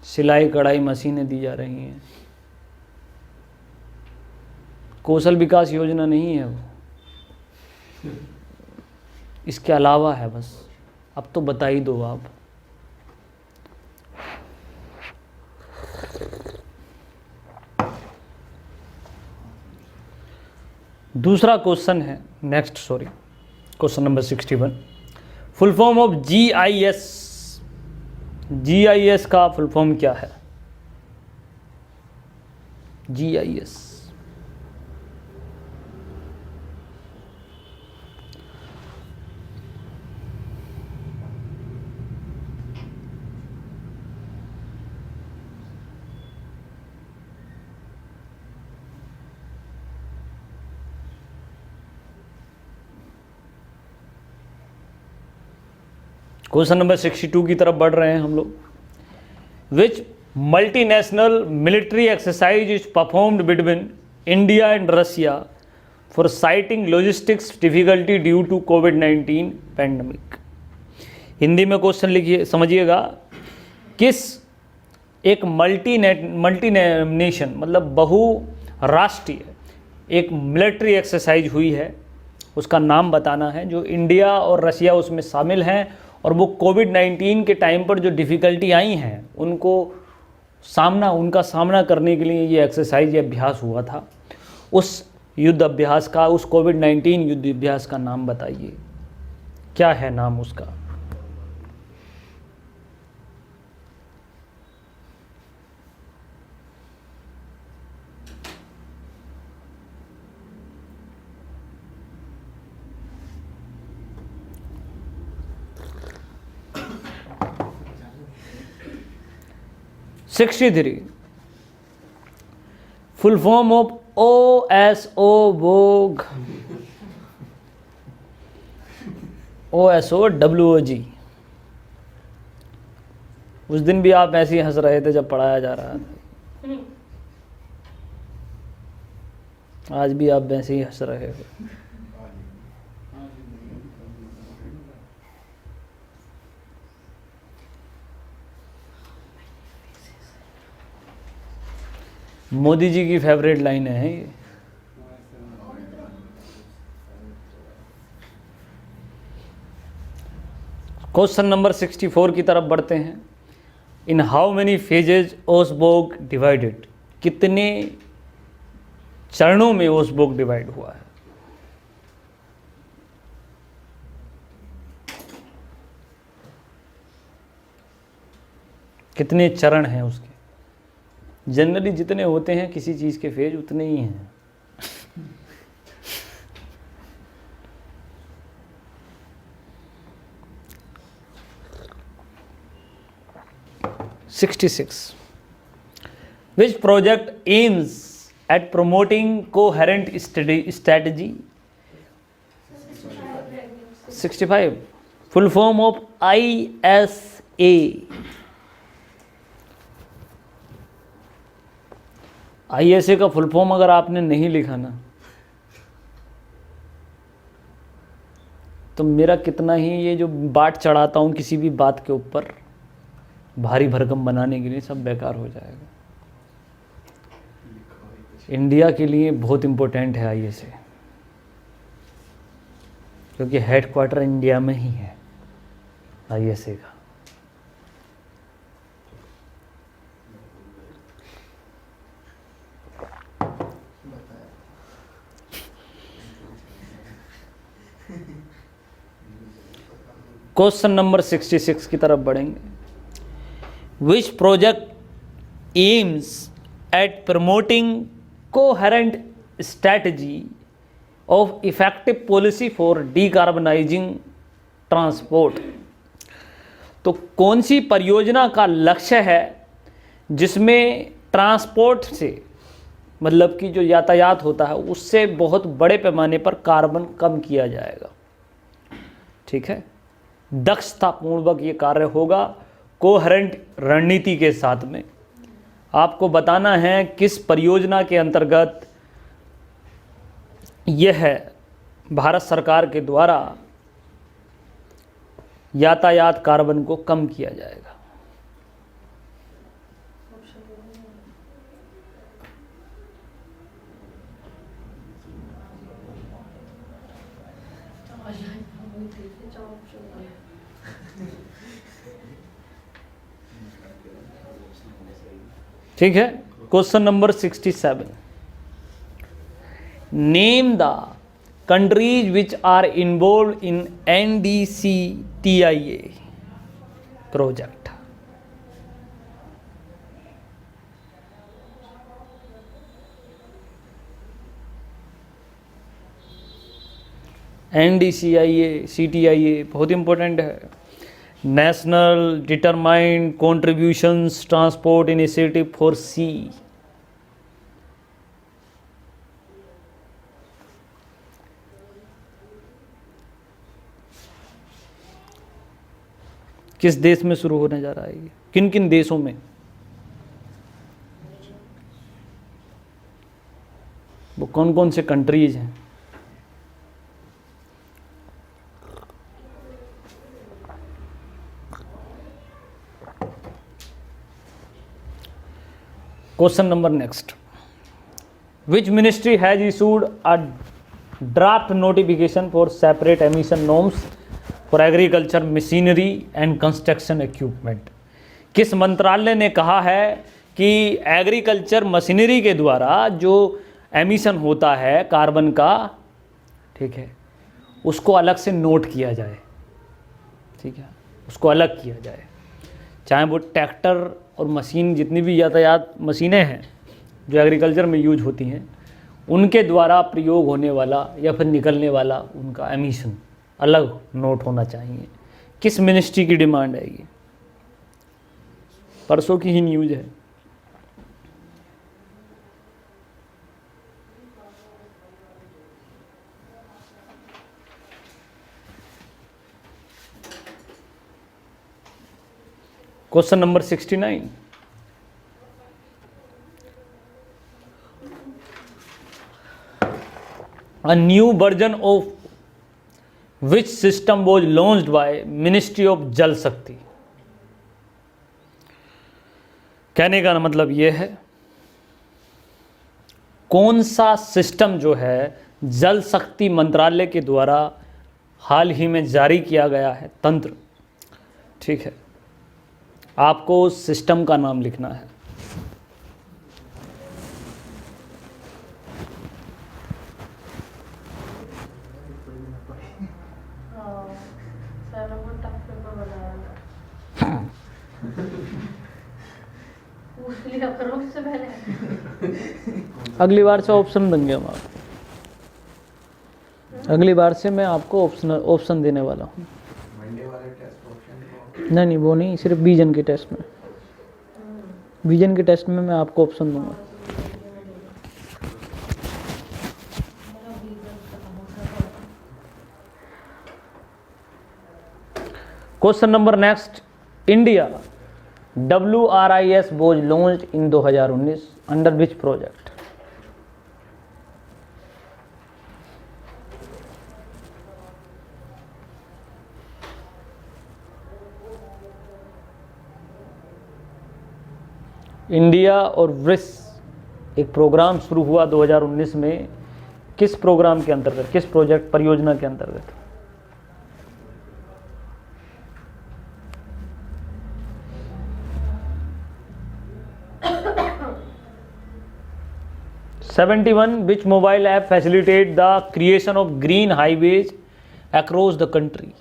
सिलाई कढ़ाई मशीनें दी जा रही हैं, कौशल विकास योजना नहीं है वो, इसके अलावा है बस। अब तो बता ही दो आप। दूसरा क्वेश्चन है, next sorry, question number 61। Full form of GIS। GIS का फुल फॉर्म क्या है? GIS क्वेश्चन नंबर 62 की तरफ बढ़ रहे हैं हम लोग। Which multinational military exercise is performed between India and Russia for citing logistics difficulty due to covid pandemic. Hindi में क्वेश्चन लिखिए, समझिएगा। किस एक मल्टीनेशन मतलब बहुराष्ट्रीय एक मिलिट्री एक्सरसाइज हुई है, उसका नाम बताना है, जो इंडिया और रशिया उसमें शामिल हैं, और वो कोविड-19 के टाइम पर जो डिफ़िकल्टी आई हैं उनका सामना करने के लिए ये एक्सरसाइज, ये अभ्यास हुआ था। उस युद्ध अभ्यास का, उस कोविड-19 युद्ध अभ्यास का नाम बताइए, क्या है नाम उसका? (63) full form of OSO WOG। OSO WOG। उस दिन भी आप ऐसे ही हंस रहे थे जब पढ़ाया जा रहा था, आज भी आप वैसे ही हंस रहे हो। मोदी जी की फेवरेट लाइन है ये। क्वेश्चन नंबर 64 की तरफ बढ़ते हैं। In how many phases Osberg divided? कितने चरणों में ओसबर्ग डिवाइड हुआ है? कितने चरण हैं उसके? जनरली जितने होते हैं किसी चीज़ के फेज उतने ही हैं। (66) Which project aims at promoting coherent strategy? 65 Full form of ISA। ISA का फुल फॉर्म अगर आपने नहीं लिखा ना, तो मेरा कितना ही ये जो बाट चढ़ाता हूँ किसी भी बात के ऊपर भारी भरकम बनाने के लिए, सब बेकार हो जाएगा। इंडिया के लिए बहुत इम्पोर्टेंट है ISA, क्योंकि हेडक्वार्टर इंडिया में ही है ISA का। क्वेश्चन नंबर 66 की तरफ बढ़ेंगे। Which project aims at promoting coherent strategy of effective policy for decarbonising transport? तो कौन सी परियोजना का लक्ष्य है जिसमें ट्रांसपोर्ट से मतलब कि जो यातायात होता है उससे बहुत बड़े पैमाने पर कार्बन कम किया जाएगा। ठीक है, दक्षतापूर्वक ये कार्य होगा कोहेरेंट रणनीति के साथ में। आपको बताना है किस परियोजना के अंतर्गत यह भारत सरकार के द्वारा यातायात कार्बन को कम किया जाएगा। ठीक है, question number 67, name the countries which are involved in NDCTIA project। NDCIA CTIA बहुत इंपॉर्टेंट है, national determined contributions transport initiative for सी। किस देश में शुरू होने जा रहा है ये, किन किन देशों में? वो कौन कौन से कंट्रीज हैं? Question number next, which ministry has issued a draft notification for separate emission norms for agriculture machinery and construction equipment. किस मंत्रालय ने कहा है कि एग्रीकल्चर मशीनरी के द्वारा जो एमिशन होता है कार्बन का, ठीक है, उसको अलग से नोट किया जाए। ठीक है, उसको अलग किया जाए, चाहे वो ट्रैक्टर और मशीन, जितनी भी यातायात मशीनें हैं जो एग्रीकल्चर में यूज होती हैं, उनके द्वारा प्रयोग होने वाला या फिर निकलने वाला उनका एमिशन अलग नोट होना चाहिए। किस मिनिस्ट्री की डिमांड है ये? परसों की ही न्यूज़ है। Question number 69, a new version of which system was launched by Ministry of जल शक्ति। कहने का मतलब ये है, कौन सा सिस्टम जो है जल शक्ति मंत्रालय के द्वारा हाल ही में जारी किया गया है तंत्र। ठीक है, आपको उस सिस्टम का नाम लिखना है। अगली बार से ऑप्शन देंगे हम आपको, अगली बार से मैं आपको ऑप्शन देने वाला हूँ। नहीं, वो नहीं, सिर्फ विजन के टेस्ट में, विजन के टेस्ट में मैं आपको ऑप्शन दूंगा। Question number next, India WRIS was launched in 2019 under which project? India और वृष एक प्रोग्राम शुरू हुआ 2019 में, किस प्रोग्राम के अंतर्गत, किस प्रोजेक्ट परियोजना के अंतर्गत? which mobile app facilitate the creation of green highways across the country?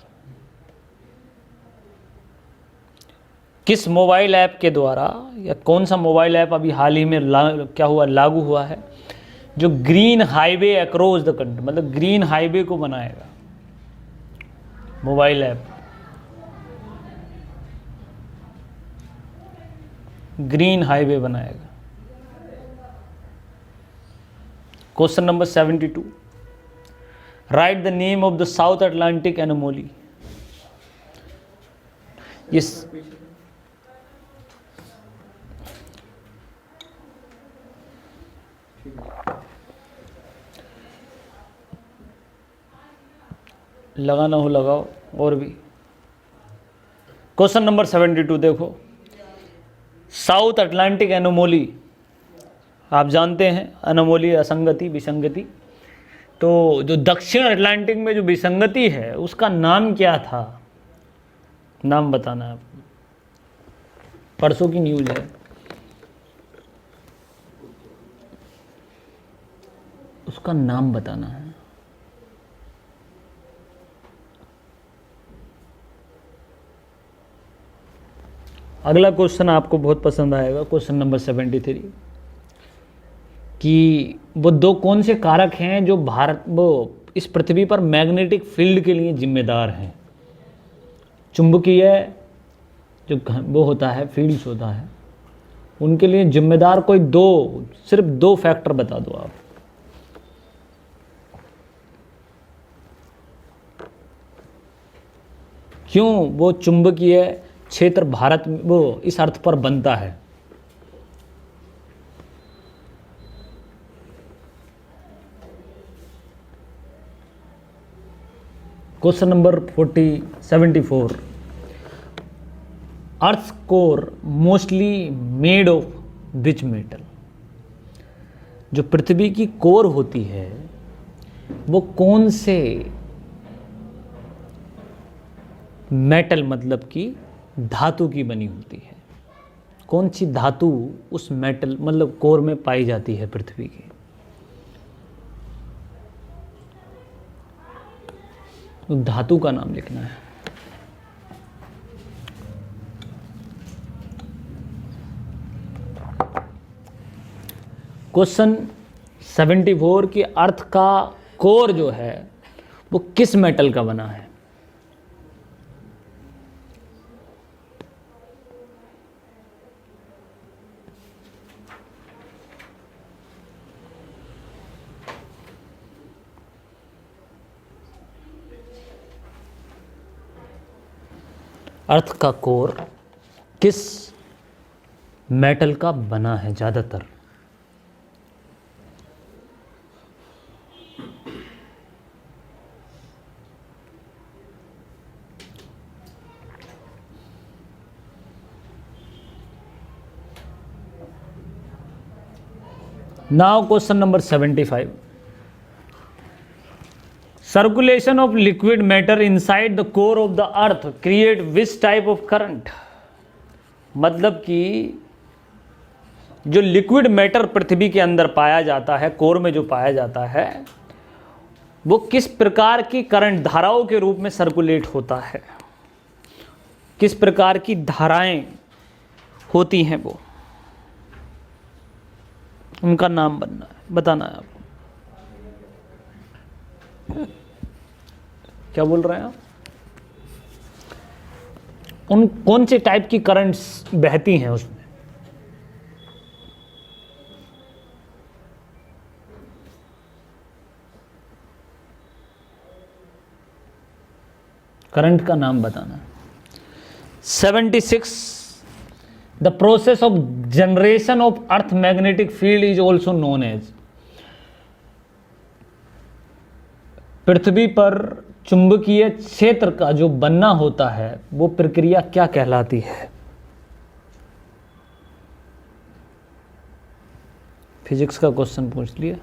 किस मोबाइल ऐप के द्वारा, या कौन सा मोबाइल ऐप अभी हाल ही में क्या हुआ, लागू हुआ है, जो green highway across the country, मतलब ग्रीन हाईवे को बनाएगा? मोबाइल ऐप ग्रीन हाईवे बनाएगा। Question number 72, write the name of the South Atlantic anomaly. Yes, लगाना हो लगाओ, और भी। क्वेश्चन नंबर 72 देखो, साउथ अटलांटिक एनोमोली, आप जानते हैं एनोमोली असंगति विसंगति, तो जो दक्षिण अटलांटिक में जो विसंगति है उसका नाम क्या था, नाम बताना है आपको, परसों की न्यूज है। उसका नाम बताना है। अगला क्वेश्चन आपको बहुत पसंद आएगा, क्वेश्चन नंबर 73, कि वो दो कौन से कारक हैं जो इस पृथ्वी पर मैग्नेटिक फील्ड के लिए जिम्मेदार हैं। चुंबकीय जो वो होता है, फील्ड्स होता है, उनके लिए जिम्मेदार कोई सिर्फ दो फैक्टर बता दो आप। क्यों वो चुंबकीय क्षेत्र भारत में वो इस अर्थ पर बनता है। Question number 74, earth core mostly made of which metal. जो पृथ्वी की कोर होती है वो कौन से मेटल मतलब कि धातु की बनी होती है। कौन सी धातु उस मेटल मतलब कोर में पाई जाती है पृथ्वी की। तो धातु का नाम लिखना है। क्वेश्चन 74 की अर्थ का कोर जो है वो किस मेटल का बना है। अर्थ का कोर किस मेटल का बना है ज़्यादातर। Now question number 75, circulation of liquid matter inside the core of the earth create which type of current. मतलब कि जो लिक्विड मैटर पृथ्वी के अंदर पाया जाता है, कोर में जो पाया जाता है, वो किस प्रकार की करंट धाराओं के रूप में सर्कुलेट होता है। किस प्रकार की धाराएं होती हैं वो, उनका नाम बताना है आपको। क्या बोल रहे हैं आप। उन कौन से टाइप की करंट्स बहती हैं उसमें। करंट का नाम बताना। 76, the process of generation of earth magnetic field is also known as. पृथ्वी पर चुंबकीय क्षेत्र का जो बनना होता है वो प्रक्रिया क्या कहलाती है। फिजिक्स का क्वेश्चन पूछ लिया।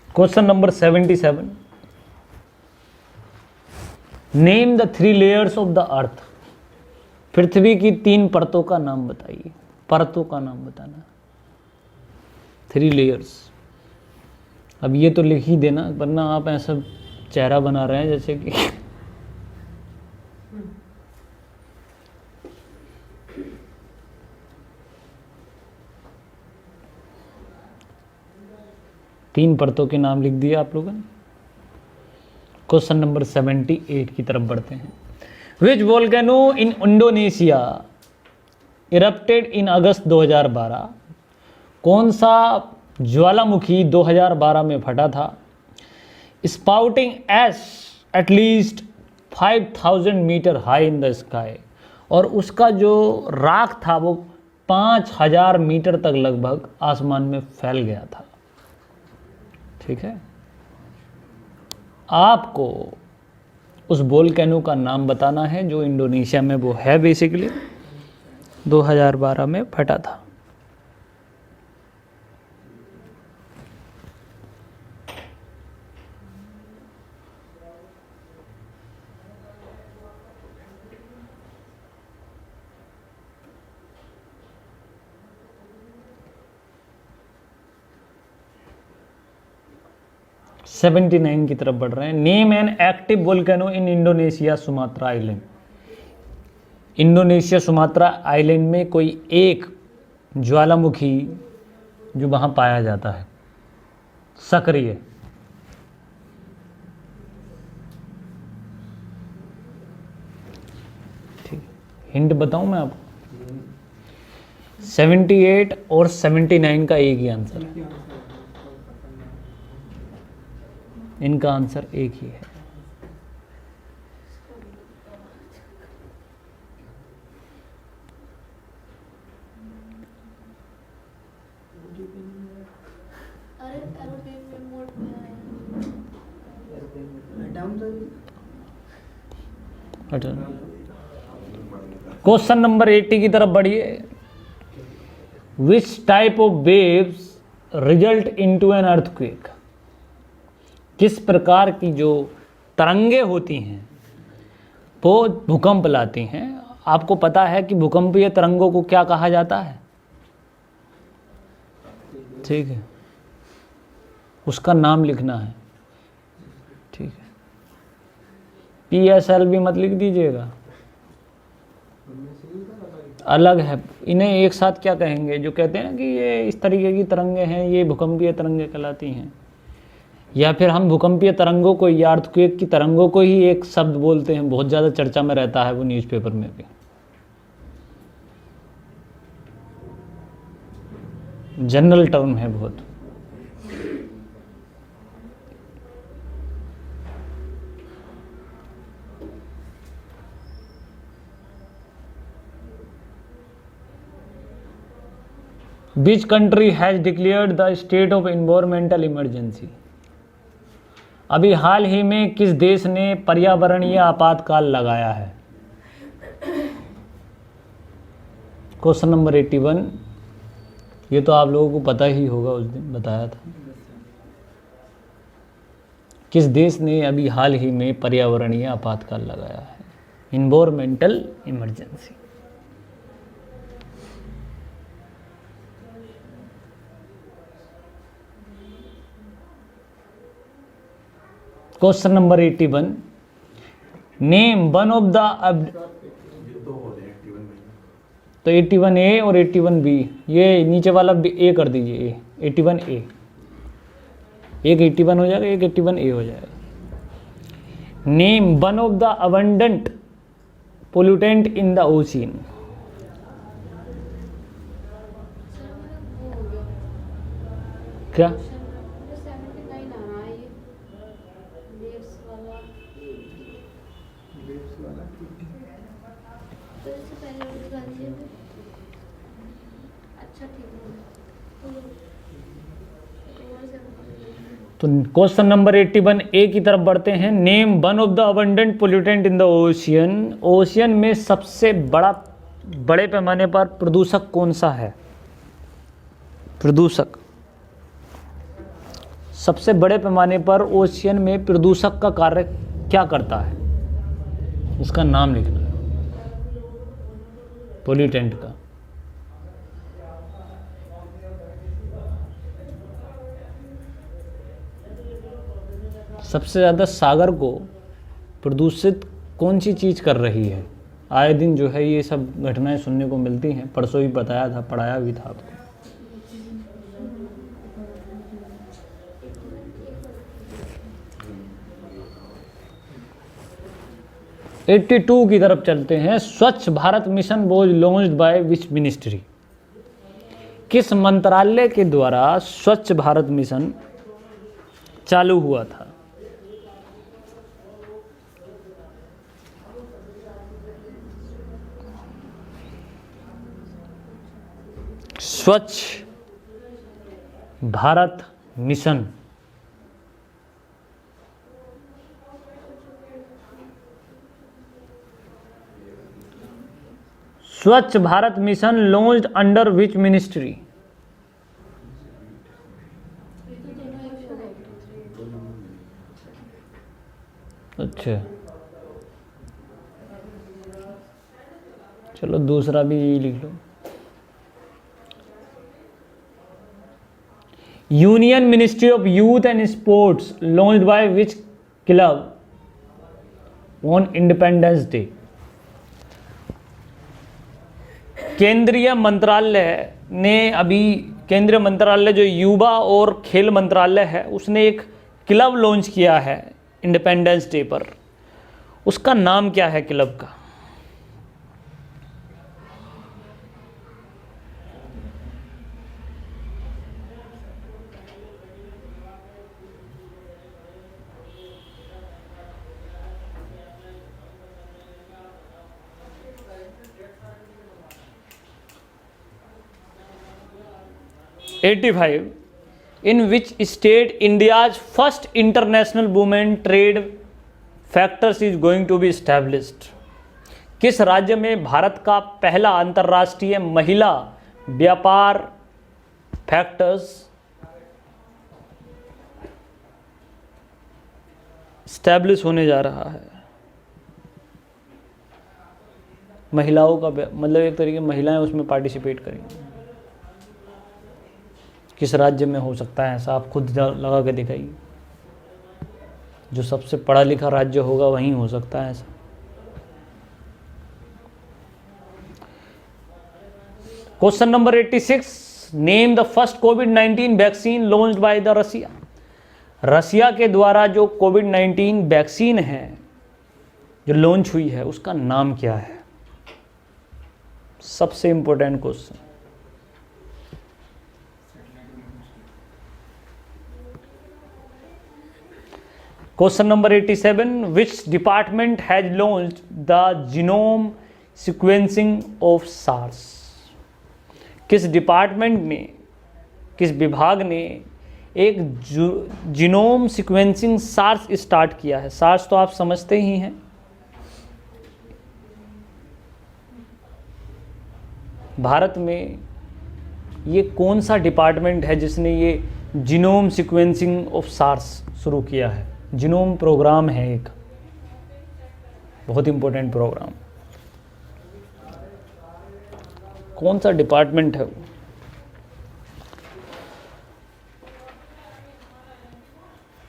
Question number 77, name the 3 layers of the earth. पृथ्वी की 3 परतों का नाम बताइए। परतों का नाम बताना। 3 लेयर्स। अब ये तो लिख ही देना, वरना आप ऐसा चेहरा बना रहे हैं जैसे कि तीन परतों के नाम लिख दिए आप लोगों ने। क्वेश्चन नंबर 78 की तरफ बढ़ते हैं। Which volcano in Indonesia erupted in August 2012? कौन सा ज्वालामुखी 2012 में फटा था? Spouting ash at least 5000 metre high in the sky, और उसका जो राख था वो 5000 मीटर तक लगभग आसमान में फैल गया था। ठीक है, आपको उस वोल्केनो का नाम बताना है जो इंडोनेशिया में वो है, बेसिकली 2012 में फटा था। सेवेंटी 79 की तरफ बढ़ रहे हैं। Name an active volcano in Indonesia Sumatra island. Indonesia Sumatra island में कोई एक ज्वालामुखी जो वहाँ पाया जाता है सक्रिय। ठीक, हिंट बताऊं मैं आपको? 78 और 79 का एक ही आंसर है, इनका आंसर एक ही है। अरे एरोप्लेन में मोड में आया। क्वेश्चन नंबर 80 की तरफ बढ़िए। Which type of waves result into an earthquake? किस प्रकार की जो तरंगे होती हैं वो भूकंप लाती हैं? आपको पता है कि भूकंपीय तरंगों को क्या कहा जाता है? ठीक है, उसका नाम लिखना है। ठीक है, PSL भी मत लिख दीजिएगा, अलग है। इन्हें एक साथ क्या कहेंगे? जो कहते हैं ना कि ये इस तरीके की तरंगे हैं, ये भूकंपीय तरंगे कहलाती हैं। या फिर हम भूकंपीय तरंगों को या अर्थक्वेक की तरंगों को ही एक शब्द बोलते हैं, बहुत ज़्यादा चर्चा में रहता है वो न्यूज़पेपर में भी। जनरल टर्म है बहुत। Which country has declared the state of environmental emergency? अभी हाल ही में किस देश ने पर्यावरणीय आपातकाल लगाया है? क्वेश्चन नंबर 81, ये तो आप लोगों को पता ही होगा, उस दिन बताया था। किस देश ने अभी हाल ही में पर्यावरणीय आपातकाल लगाया है? Environmental emergency. Question number 81, name one of the, तो 81A और 81B, ये नीचे वाला A कर दीजिए, 81A, एक 81 हो जाएगा, एक 81A हो जाएगा। Name one of the abundant pollutant in the ocean. क्या? तो क्वेश्चन नंबर 81A की तरफ बढ़ते हैं। Name one of the abundant pollutant in the ocean. Ocean में सबसे बड़े पैमाने पर प्रदूषक कौन सा है? प्रदूषक सबसे बड़े पैमाने पर ओशियन में प्रदूषक का कार्य क्या करता है? उसका नाम लिखना है, पोल्यूटेंट का। सबसे ज़्यादा सागर को प्रदूषित कौन सी चीज़ कर रही है? आए दिन जो है ये सब घटनाएं सुनने को मिलती हैं, परसों भी बताया था, पढ़ाया भी था आपको। 82 की तरफ चलते हैं। स्वच्छ Bharat mission was launched by which ministry? किस मंत्रालय के द्वारा स्वच्छ भारत मिशन चालू हुआ था? स्वच्छ Bharat mission Swachh Bharat mission launched under which ministry? अच्छा, चलो दूसरा भी यही लिख लो। Union ministry of youth and sports launched by which club on Independence Day? केंद्रीय मंत्रालय जो युवा और खेल मंत्रालय है, उसने एक क्लब लॉन्च किया है इंडिपेंडेंस डे पर। उसका नाम क्या है क्लब का? '85 in which state India's first international women trade factors is going to be established? किस राज्य में भारत का पहला अंतर्राष्ट्रीय महिला व्यापार फैक्टर्स स्टैब्लिश होने जा रहा है? महिलाओं का मतलब एक तरीके महिलाएं उसमें पार्टिसिपेट करेंगी। किस राज्य में हो सकता है ऐसा? आप खुद लगा के दिखाइए। जो सबसे पढ़ा लिखा राज्य होगा वहीं हो सकता है ऐसा। Question number 86, name the first covid vaccine launched by the Russia? Russia के द्वारा जो कोविड-19 वैक्सीन है जो लॉन्च हुई है, उसका नाम क्या है? सबसे important question. Question number 87, which department has launched the genome sequencing of SARS? किस डिपार्टमेंट ने, किस विभाग ने एक जीनोम सीक्वेंसिंग सार्स स्टार्ट किया है? सार्स तो आप समझते ही हैं। भारत में ये कौन सा डिपार्टमेंट है जिसने ये जीनोम सीक्वेंसिंग ऑफ सार्स शुरू किया है? जीनोम प्रोग्राम है एक बहुत इंपॉर्टेंट प्रोग्राम। कौन सा डिपार्टमेंट है वो?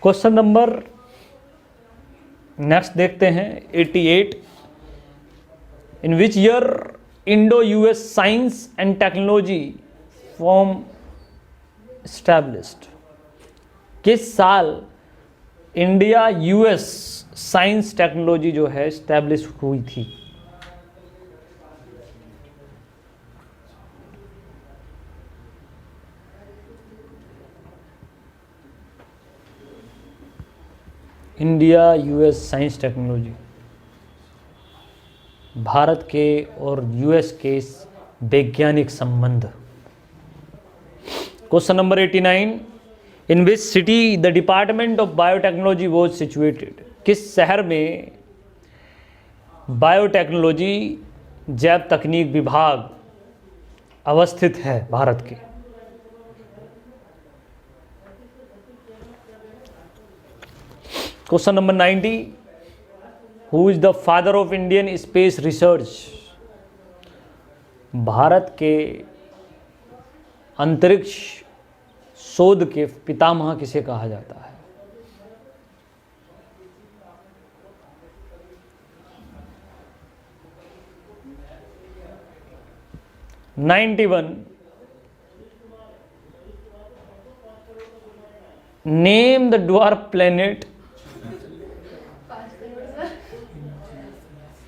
क्वेश्चन नंबर नेक्स्ट देखते हैं 88, in which year Indo US science and technology form established? किस साल इंडिया यूएस साइंस टेक्नोलॉजी जो है एस्टैब्लिश हुई थी? India US science technology, Bharat के और यूएस के वैज्ञानिक संबंध। Question number 89, in which city the department of biotechnology was situated? किस शहर में बायोटेक्नोलॉजी जैव तकनीक विभाग अवस्थित है भारत के? Question number 90, who is the father of Indian space research? Bharat के अंतरिक्ष शोध के पितामह किसे कहा जाता है? '91, name the dwarf planet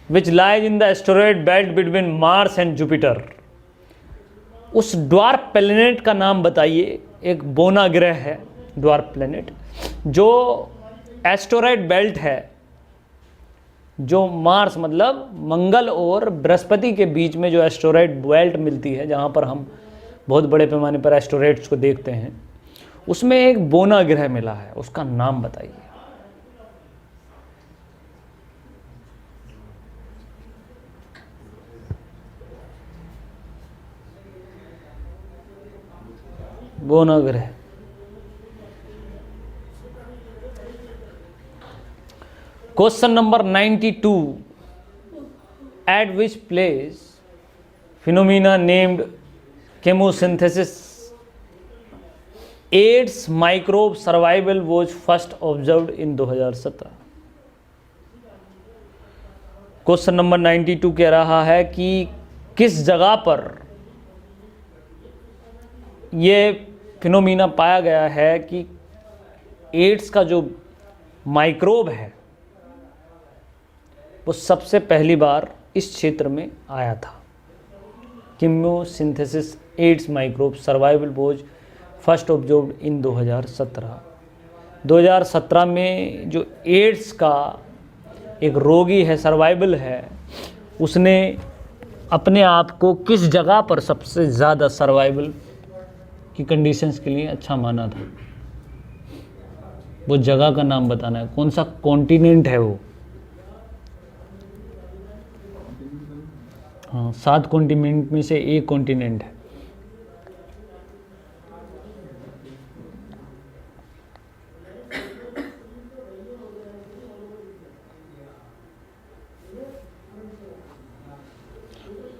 which lies in the asteroid belt between Mars and Jupiter. उस ड्वार्फ प्लेनेट का नाम बताइए। एक बोना ग्रह है ड्वार्फ प्लेनेट, जो एस्टेरॉयड बेल्ट है, जो मार्स मतलब मंगल और बृहस्पति के बीच में जो एस्टेरॉयड बेल्ट मिलती है, जहाँ पर हम बहुत बड़े पैमाने पर एस्टेरॉयड्स को देखते हैं, उसमें एक बोना ग्रह मिला है। उसका नाम बताइए। बोना ग्रह। Question number 92, at which place phenomena named chemosynthesis aids microbe survival was first observed in 2017। Question number 92 कह रहा है कि किस जगह पर यह फिनोमिना पाया गया है कि एड्स का जो माइक्रोब है वो सबसे पहली बार इस क्षेत्र में आया था। Chemosynthesis aids microbe survival was first observed in 2017। 2017 में जो एड्स का एक रोगी है, सर्वाइवल है, उसने अपने आप को किस जगह पर सबसे ज़्यादा सर्वाइवल की कंडीशंस के लिए अच्छा माना था। वो जगह का नाम बताना है, कौन सा कॉन्टिनेंट है वो। हाँ, 7 कॉन्टिनेंट में से एक कॉन्टिनेंट है।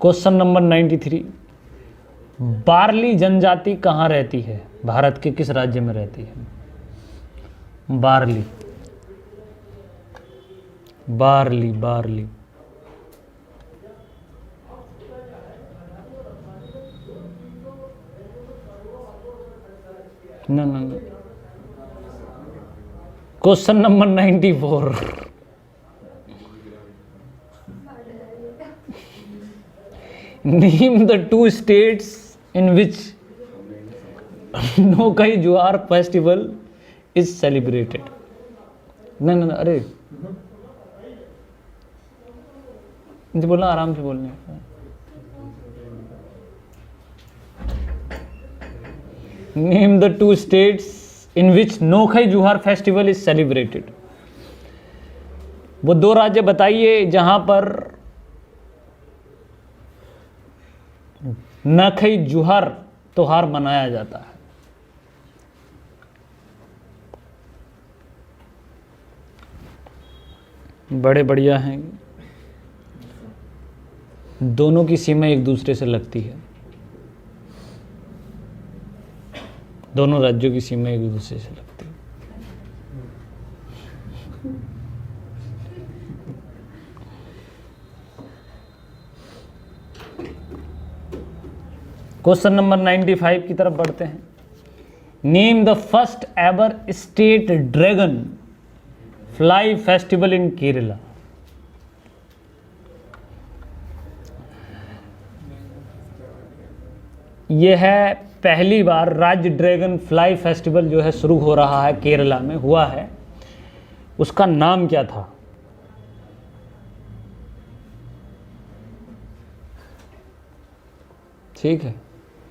क्वेश्चन नंबर 93, बार्ली जनजाति कहाँ रहती है? भारत के किस राज्य में रहती है बार्ली? बार्ली बार्ली न। Question number 94, name the 2 states in which नौकई जुआर फेस्टिवल इज सेलिब्रेटेड। न अरे मुझे बोलना, आराम से बोलने। Name the 2 states in which Nuakhai Juhar festival is celebrated. वो 2 राज्य बताइए जहां पर नखई जुहर त्योहार मनाया जाता है। बड़े बढ़िया हैं, दोनों की सीमा एक दूसरे से लगती है। दोनों राज्यों की सीमा एक दूसरे से लगती है। क्वेश्चन नंबर 95 की तरफ बढ़ते हैं। Name the first ever state dragon fly festival in Kerala. यह है पहली बार राज्य ड्रैगन फ्लाई फेस्टिवल जो है शुरू हो रहा है, केरला में हुआ है। उसका नाम क्या था? ठीक है,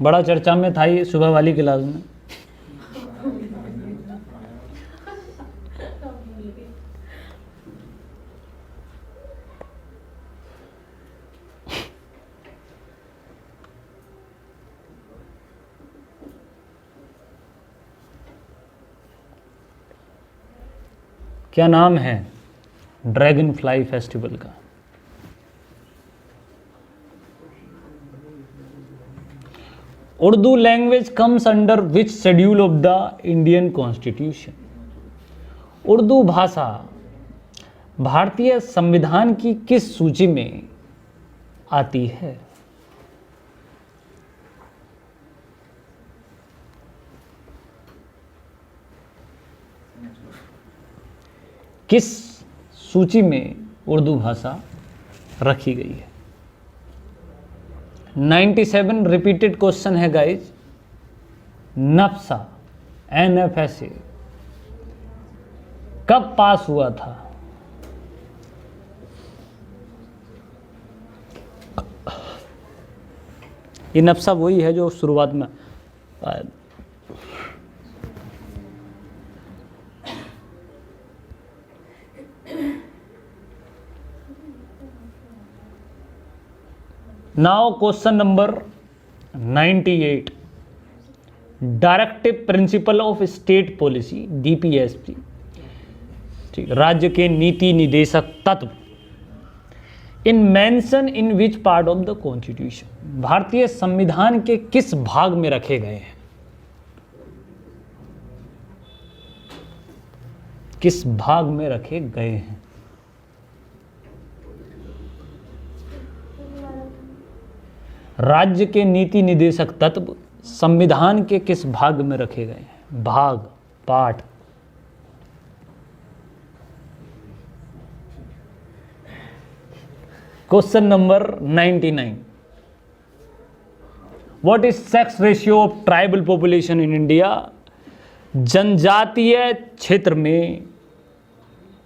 बड़ा चर्चा में था ये सुबह वाली क्लास में। क्या नाम है ड्रैगन फ्लाई फेस्टिवल का? Urdu language comes under which schedule of the Indian constitution. Urdu भाषा भारतीय संविधान की किस सूची में आती है? किस सूची में उर्दू भाषा रखी गई है। 97 रिपीटेड क्वेश्चन है गाइज। नफ्सा NFSA कब पास हुआ था? ये नफ्सा वही है जो शुरुआत में आया। Now question number 98, directive principle of state policy DPSP, ठीक, राज्य के नीति निदेशक तत्व, in mention in which part of the constitution, भारतीय संविधान के किस भाग में रखे गए हैं? किस भाग में रखे गए हैं? राज्य के नीति निदेशक तत्व संविधान के किस भाग में रखे गए हैं? भाग, part. Question number 99, what is sex ratio of tribal population in India? जनजातीय क्षेत्र में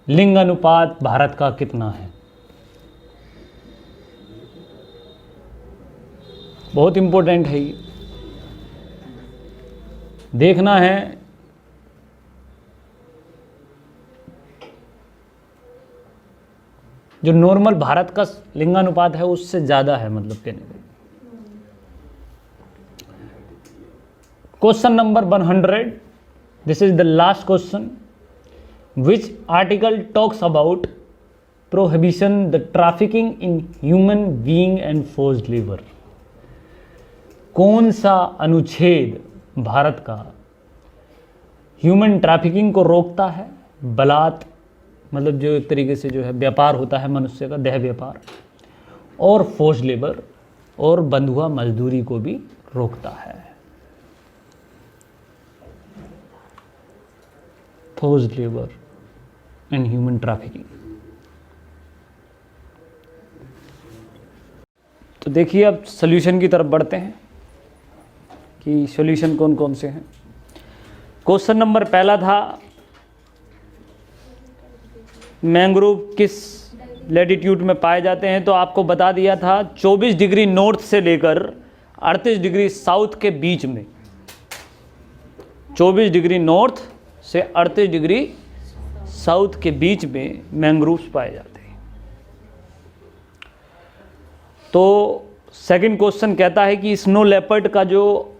लिंग अनुपात भारत का कितना है? बहुत इंपॉर्टेंट है ये, देखना है। जो नॉर्मल भारत का लिंगानुपात है उससे ज़्यादा है, मतलब कहने का। Question number 100, this is the last question. Which article talks about prohibition the trafficking in human being and forced labour? कौन सा अनुच्छेद भारत का ह्यूमन ट्रैफिकिंग को रोकता है? बलात्, मतलब जो एक तरीके से जो है व्यापार होता है मनुष्य का, देह व्यापार, और फोर्स्ड लेबर और बंधुआ मजदूरी को भी रोकता है। Forced labour and human trafficking. तो देखिए अब सॉल्यूशन की तरफ बढ़ते हैं कि सॉल्यूशन कौन कौन से हैं। क्वेश्चन नंबर पहला था मैंग्रोव किस लैटिट्यूड में पाए जाते हैं, तो आपको बता दिया था 24 डिग्री नॉर्थ से लेकर 38 डिग्री साउथ के बीच में। 24 डिग्री नॉर्थ से 38 डिग्री साउथ के बीच में मैंग्रोव्स पाए जाते हैं। तो सेकंड क्वेश्चन कहता है कि स्नो लेपर्ड का जो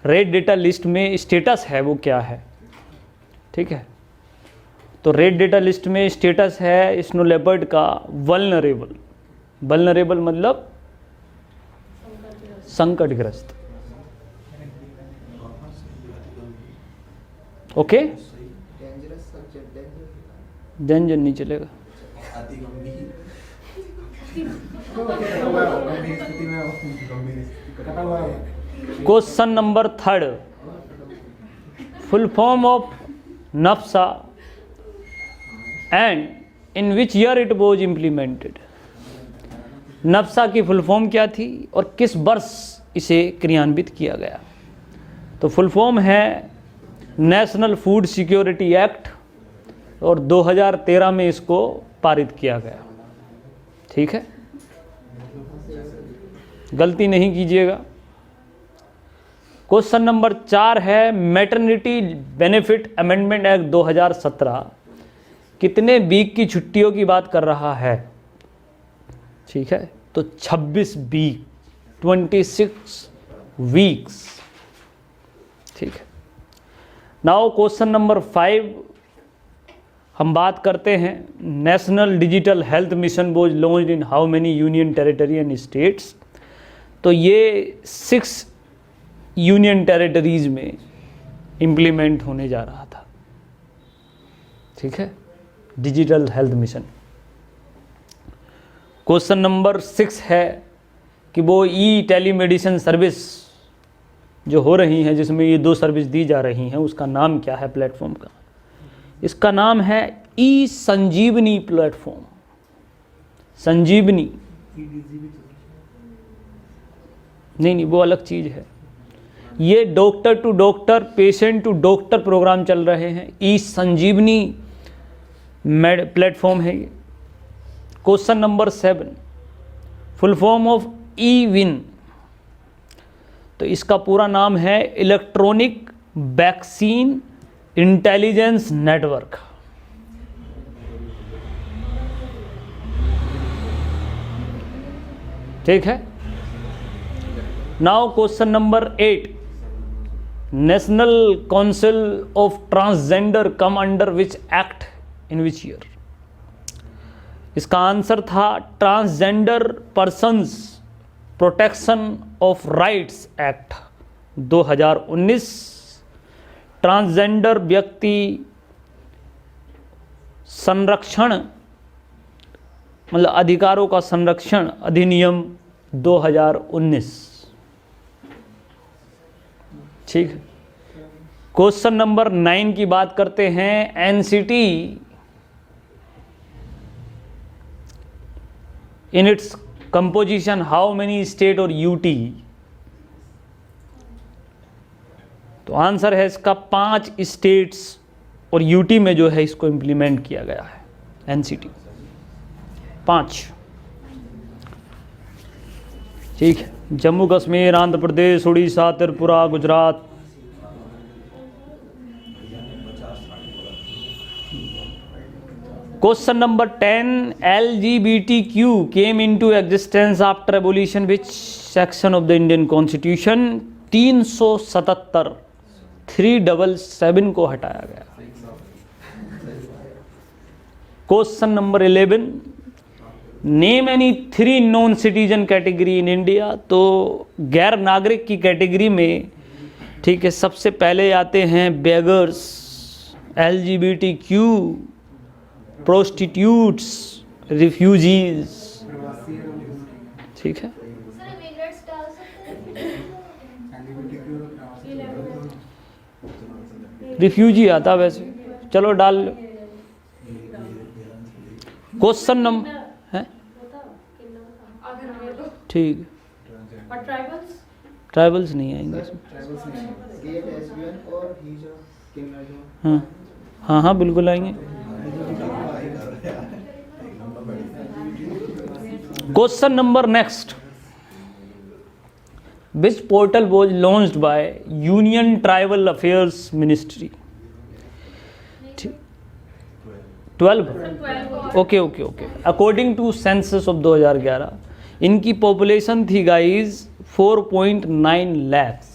रेड डेटा लिस्ट में स्टेटस है वो क्या है? ठीक है, तो रेड डेटा लिस्ट में स्टेटस है स्नो लेपर्ड का वल्नरेबल। वल्नरेबल मतलब संकटग्रस्त। ओके, डेंजर नहीं चलेगा। Question number 3, full form of NFSA and in which year it was implemented. NFSA की फुल फॉर्म क्या थी और किस वर्ष इसे क्रियान्वित किया गया? तो फुल फॉर्म है नेशनल फूड सिक्योरिटी एक्ट और 2013 में इसको पारित किया गया। ठीक है, गलती नहीं कीजिएगा। क्वेश्चन नंबर 4 है मैटरनिटी बेनिफिट अमेंडमेंट एक्ट 2017 कितने वीक की छुट्टियों की बात कर रहा है? ठीक है, तो 26 वीक, 26 वीक्स। ठीक है, नाउ क्वेश्चन नंबर 5 हम बात करते हैं national digital health mission was launched in how many union territory and states. तो ये 6 यूनियन टेरिटरीज में इम्प्लीमेंट होने जा रहा था। ठीक है, digital health mission. Question number 6 है कि वो ई टेलीमेडिसिन सर्विस जो हो रही हैं जिसमें ये 2 सर्विस दी जा रही हैं उसका नाम क्या है प्लेटफॉर्म का? इसका नाम है ई संजीवनी प्लेटफॉर्म। संजीवनी EDG भी तो नहीं, वो अलग चीज़ है। ये doctor to doctor, patient to doctor programme चल रहे हैं। ई संजीवनी प्लेटफॉर्म है ये। Question number 7, full form of e VIN. तो इसका पूरा नाम है इलेक्ट्रॉनिक वैक्सीन इंटेलिजेंस नेटवर्क। ठीक है। Now question number 8, national council of transgender come under which act in which year. इसका आंसर था transgender persons protection of rights act 2019। Transgender व्यक्ति संरक्षण मतलब अधिकारों का संरक्षण अधिनियम 2019। ठीक है। क्वेश्चन नंबर 9 की बात करते हैं। NCT in its composition how many state और यूटी। तो आंसर है इसका 5 स्टेट्स और यूटी में जो है इसको इम्प्लीमेंट किया गया है एनसीटी 5। ठीक है। Jammu Kashmir, Andhra Pradesh, Orissa, Tripura, Gujarat. Question number 10, LGBTQ came into existence after abolition which section of the Indian Constitution। 377 377 को हटाया गया। Question number 11, name any 3 non citizen category in India. तो गैर नागरिक की कैटेगरी में, ठीक है, सबसे पहले आते हैं बेगर्स, LGBTQ, प्रोस्टिट्यूट्स, रिफ्यूजीज। प्रवासी और घूमने ठीक है। सर इमिग्रेंट्स डाल सकते हैं। LGBTQ और प्रवासी रिफ्यूजी आता वैसे, चलो डाल लो। क्वेश्चन नंबर है, ठीक है। और ट्राइबल्स ट्राइबल्स नहीं आएंगे इसमें। ट्राइबल्स नहीं है। गे लेस्बियन और ही जो किन्नर जो हाँ हाँ हाँ बिल्कुल आएंगे। Question number next, which portal was launched by union tribal affairs ministry. 12। Okay okay okay. According to census of 2011 इनकी पॉपुलेशन थी गाइज 4.9 lakhs।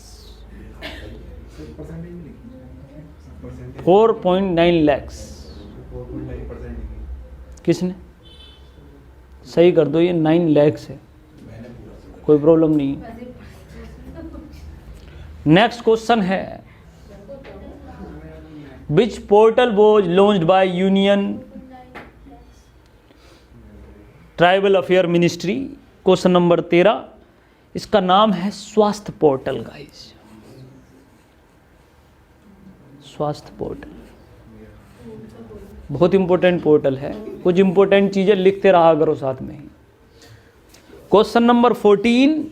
4.9 lakhs। किसने सही कर दो, ये 9 lakhs है, कोई प्रॉब्लम नहीं है। नेक्स्ट क्वेश्चन है, विच portal was launched by union tribal affair ministry. Question number 13, इसका नाम है स्वास्थ्य पोर्टल गाइस। स्वास्थ्य पोर्टल बहुत इंपॉर्टेंट पोर्टल है, कुछ इंपॉर्टेंट चीजें लिखते रहा करो साथ में ही। क्वेश्चन नंबर 14,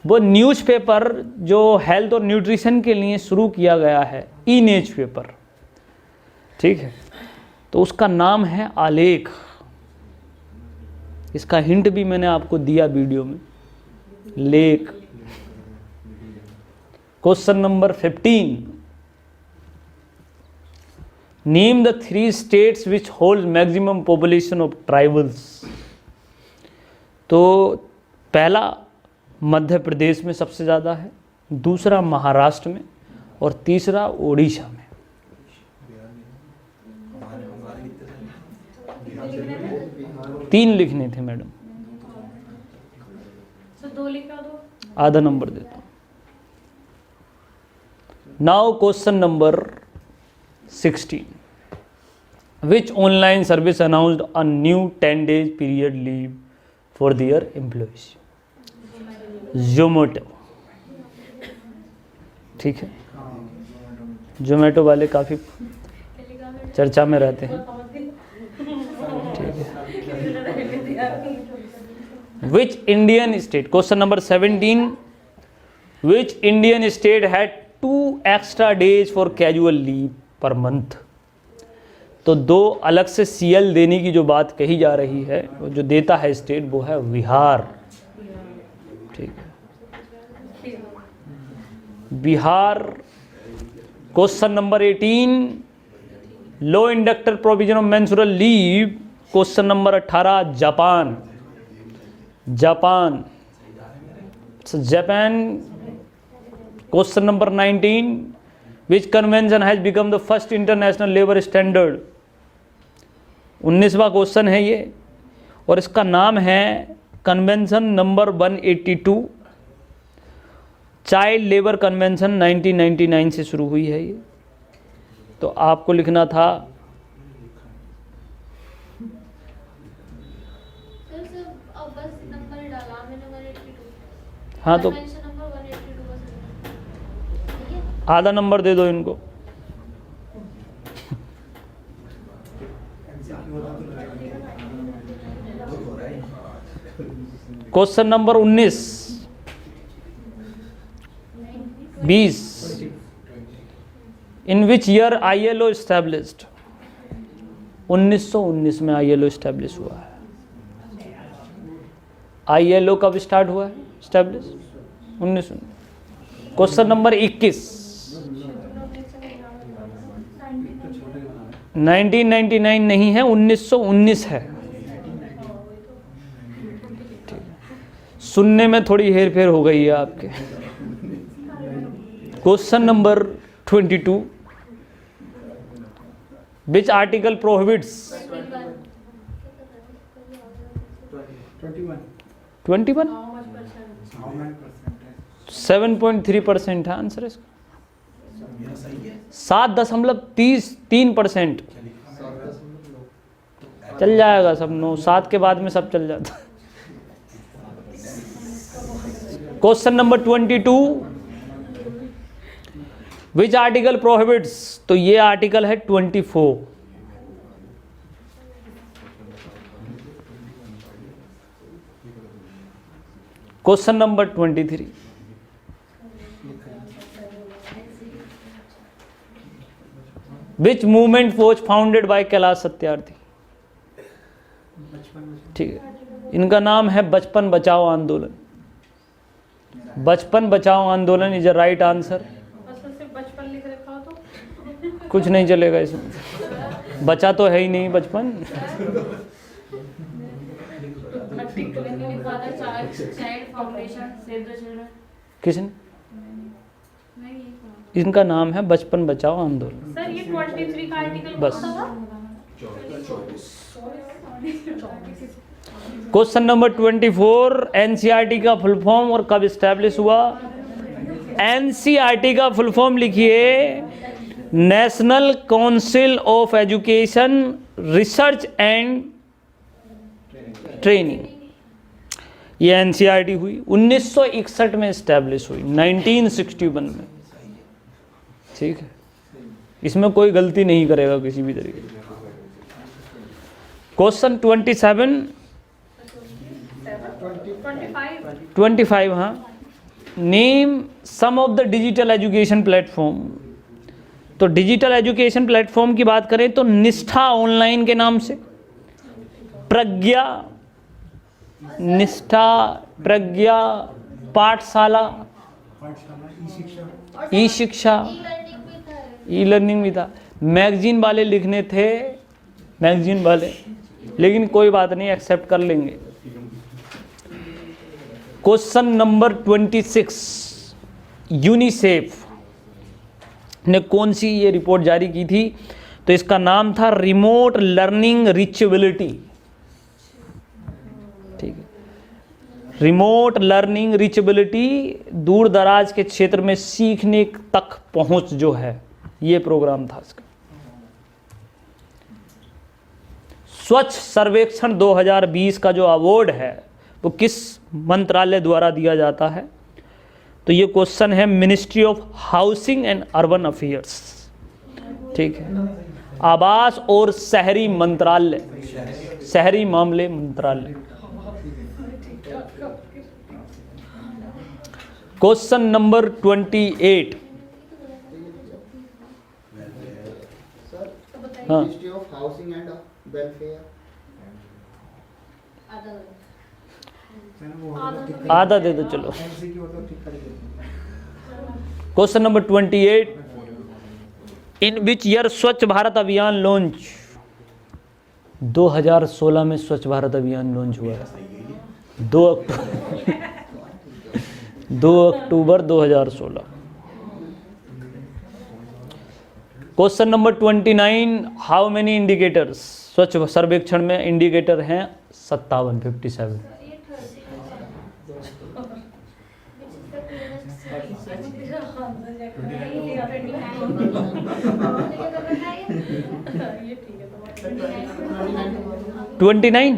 वो न्यूज़पेपर जो हेल्थ और न्यूट्रिशन के लिए शुरू किया गया है, ई न्यूज़पेपर, ठीक है, तो उसका नाम है आलेख। इसका हिंट भी मैंने आपको दिया वीडियो में, लेख। Question number 15, name the 3 states which hold maximum population of tribals. तो पहला मध्य प्रदेश में सबसे ज़्यादा है, दूसरा महाराष्ट्र में और तीसरा ओडिशा में। तीन लिखने थे मैडम, सर 2 लिखा दो। आधा नंबर देता हूँ। Now question number 16, which online service announced a new 10 days period leave for their employees. Zomato, ठीक है, जोमेटो वाले काफ़ी चर्चा में रहते हैं, ठीक है। Which Indian state, question number 17, which Indian state had 2 extra days for casual leave per month. तो 2 अलग से CL देने की जो बात कही जा रही है, वो जो देता है स्टेट वो है बिहार। ठीक है, Bihar. Question number 18, law inducted provision of menstrual leave. Question number 18, Japan. Japan, Japan. Question number 19, which convention has become the first international labour standard. 19वां क्वेश्चन है ये, और इसका नाम है convention number 182। Child labour convention 1999 से शुरू हुई है ये। तो आपको लिखना था सर अब बस नंबर डाला मैंने 182। हाँ, तो कन्वेंशन नंबर 182 बस। ठीक है, आधा नंबर दे दो इनको। Question number 19, 20, in which year ILO established. 1919 में ILO एस्टैब्लिश हुआ है। ILO कब स्टार्ट हुआ है एस्टैब्लिश? 1919। क्वेश्चन नंबर 21, 1999 नहीं है, 1919 है। सुनने में थोड़ी हेर फेर हो गई है आपके। क्वेश्चन नंबर 22, विच आर्टिकल प्रोहिबिट्स। 21, 7.3% है आंसर इसका। 7.33%। चल जाएगा सब, 9-7 के बाद में सब चल जाता। क्वेश्चन नंबर 22, विच आर्टिकल प्रोहिबिट्स। तो ये आर्टिकल है 24। Question number 23, which movement was founded by Kailash Satyarthi. ठीक है, इनका नाम है बचपन बचाओ आंदोलन। बचपन बचाओ आंदोलन इज अ राइट आंसर। बचपन लिख रखा हो तो कुछ नहीं चलेगा इसमें, बचा तो है ही नहीं बचपन। Child foundation save the children. किसने? इनका नाम है बचपन बचाओ आंदोलन। सर ये 23 का आर्टिकल बस। कौन सा था? क्वेश्चन नंबर 24, NCERT का फुल फॉर्म और कब स्टैब्लिश हुआ। NCERT का फुल फॉर्म लिखिए, national council of education research and training. ये NCERT हुई 1961 में स्टैब्लिश हुई, 1961 में। ठीक है, इसमें कोई गलती नहीं करेगा किसी भी तरीके से। क्वेश्चन 25, हाँ, name some of the digital education platform. तो डिजिटल एजुकेशन प्लेटफॉर्म की बात करें तो निष्ठा ऑनलाइन के नाम से, प्रज्ञा, निष्ठा, प्रज्ञा, पाठशाला, ई शिक्षा, ई लर्निंग भी था। मैगजीन वाले लिखने थे, मैगजीन वाले, लेकिन कोई बात नहीं, एक्सेप्ट कर लेंगे। क्वेश्चन नंबर 26, यूनिसेफ ने कौन सी ये रिपोर्ट जारी की थी। तो इसका नाम था रिमोट लर्निंग रीचेबिलिटी। ठीक है, रिमोट लर्निंग रीचेबिलिटी, दूर दराज के क्षेत्र में सीखने तक पहुंच जो है, ये प्रोग्राम था इसका। स्वच्छ सर्वेक्षण 2020 का जो अवार्ड है वो किस मंत्रालय द्वारा दिया जाता है। तो ये क्वेश्चन है ministry of housing and urban affairs. ठीक है, आवास और शहरी मंत्रालय, शहरी मामले मंत्रालय। Question number 28। सर हाँ ministry of housing and welfare. आधा दो। मैंने वो आधा ठीक तो आधा दे दो चलो। एमसीक्यू तो ठीक कर दिया। Question number 28, in which year स्वच्छ भारत अभियान लॉन्च। 2016 में स्वच्छ भारत अभियान लॉन्च हुआ है। 2 अक्टूबर 2016। Question number 29, how many indicators. स्वच्छ सर्वेक्षण में इंडिकेटर हैं 57, 57। ये ठीक है तो 29,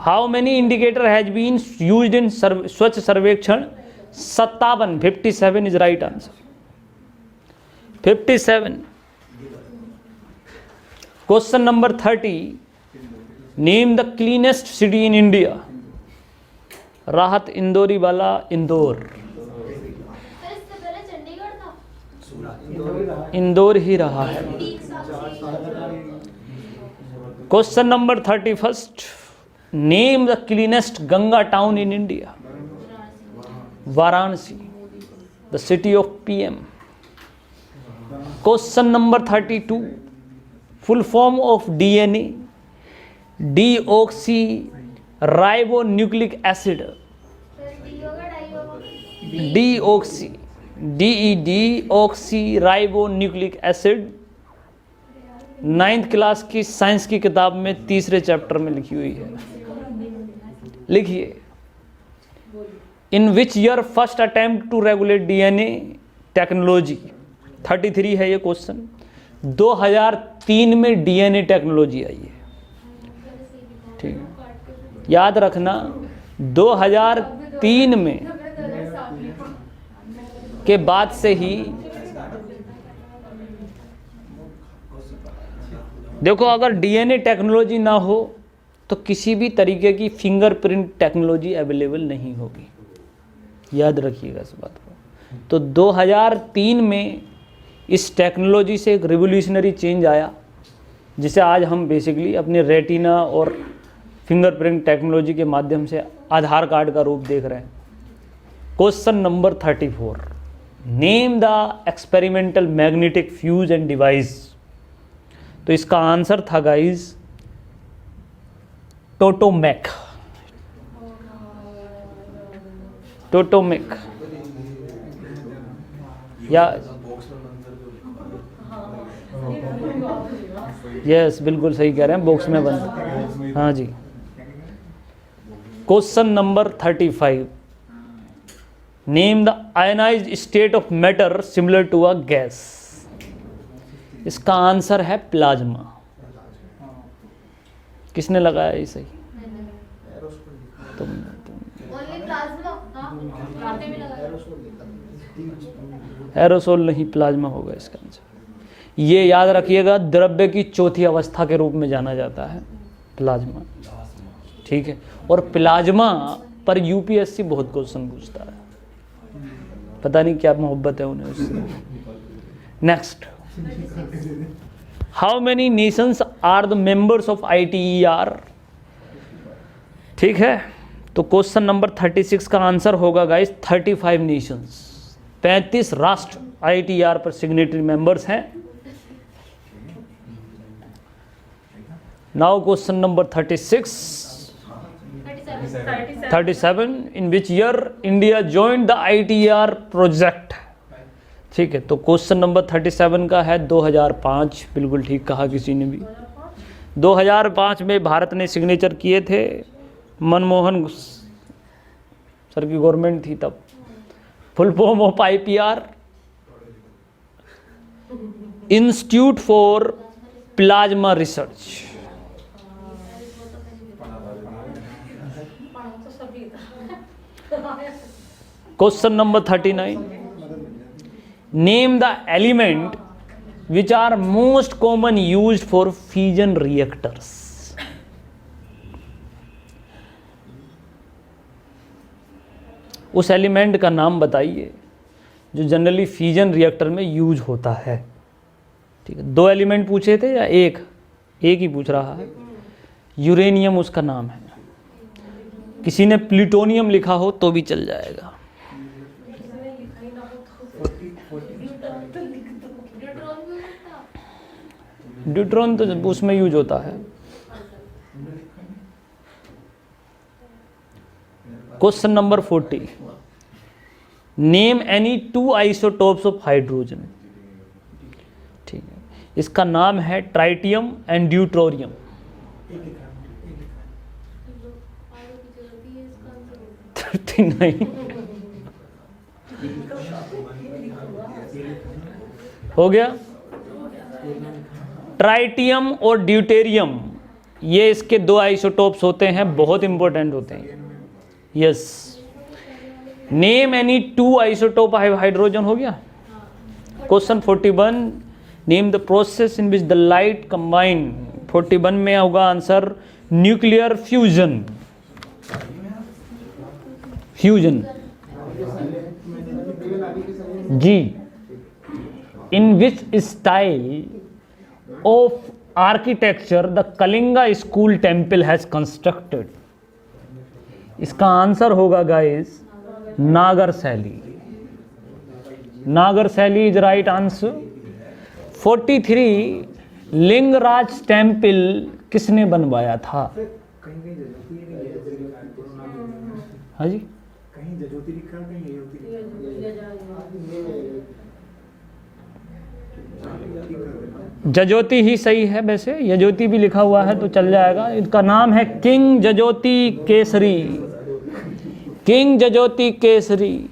how many indicator has been used in Swachh Survekshan. 57, 57 is right answer. 57। Question number 30, name the cleanest city in India. Rahat Indori वाला इंदौर। फिर इससे पहले चंडीगढ़ था। इंदौर ही रहा है। Question number 31, name the cleanest Ganga town in India. Varanasi, the city of PM. Question number 32, full form of DNA. Deoxy ribo nucleic acid. फिर डी होगा डाई होगा। Deoxy, deoxy ribo nucleic acid 9th class की साइंस की किताब में 3रे चैप्टर में लिखी हुई है। लिखिए, in which year first attempt to regulate DNA technology. 33 है ये क्वेश्चन। 2003 में डीएनए टेक्नोलॉजी आई है। ठीक है, याद रखना 2003 में के बाद से ही। देखो, अगर डीएनए टेक्नोलॉजी ना हो तो किसी भी तरीके की फिंगरप्रिंट टेक्नोलॉजी अवेलेबल नहीं होगी। याद रखिएगा इस बात को। तो 2003 में इस टेक्नोलॉजी से एक रिवोल्यूशनरी चेंज आया, जिसे आज हम बेसिकली अपने रेटिना और फिंगरप्रिंट टेक्नोलॉजी के माध्यम से आधार कार्ड का रूप देख रहे हैं। Question number 34, name the experimental magnetic fuse and device. तो इसका आंसर था गाइस टोटोमैक। टोटोमैक या यस, बिल्कुल सही कह रहे हैं, बॉक्स में बंद। हाँ जी। Question number 35, name the ionised state of matter similar to a gas. इसका आंसर है प्लाज्मा। किसने लगाया ये सही? तुम। Only plasma. हां, खाते में लगा। एरोसोल नहीं, प्लाज्मा होगा इसका आंसर। ये याद रखिएगा, द्रव्य की चौथी अवस्था के रूप में जाना जाता है प्लाज्मा। ठीक है, और प्लाज्मा पर यूपीएससी बहुत क्वेश्चन पूछता है। पता नहीं क्या मोहब्बत है उन्हें उससे। Next, how many nations are the members of ITER। ठीक है, तो क्वेश्चन नंबर 36 का आंसर होगा गाइस 35 नेशंस। 35 राष्ट्र ITER पर सिग्नेटरी मेंबर्स हैं। Now question number 37, in which year India joined the ITER project. ठीक है, तो क्वेश्चन नंबर 37 का है 2005। बिल्कुल ठीक कहा किसी ने भी। 2005 में भारत ने सिग्नेचर किए थे। मनमोहन सर की गवर्नमेंट थी तब। Full form of IPR, institute for plasma research. Question number 39, name the element which are most common used for fusion reactors. उस एलिमेंट का नाम बताइए जो जनरली फ्यूजन रिएक्टर में यूज होता है। ठीक है, 2 एलिमेंट पूछे थे या एक ही पूछ रहा है। यूरेनियम उसका नाम है। किसी ने प्लूटोनियम लिखा हो तो भी चल जाएगा। ड्यूट्रॉन तो उसमें यूज होता है। Question number 40, name any 2 isotopes of hydrogen. ठीक है, इसका नाम है ट्राइटियम एंड ड्यूट्रोरियम। नहीं हो गया। ट्राइटियम और ड्यूटेरियम ये इसके 2 आइसोटोप्स होते हैं, बहुत इंपॉर्टेंट होते हैं। Yes, name any 2 isotope hydrogen हो गया। Question 41, name the process in which the light combine. 41 में होगा आंसर न्यूक्लियर फ्यूजन। फ्यूजन जी। In which style of architecture the Kalinga school temple has constructed. इसका आंसर होगा गाइस नागर शैली। नागर शैली is right answer. 43, Lingaraj temple किसने बनवाया था? कहीं जजोती है, हाँ जी, कहीं जजोती लिखा है, कहीं यजोती लिखा है। जजोती ही सही है, वैसे यजोती भी लिखा हुआ है तो चल जाएगा। इसका नाम है किंग जजोती केसरी। किंग जजोती केसरी।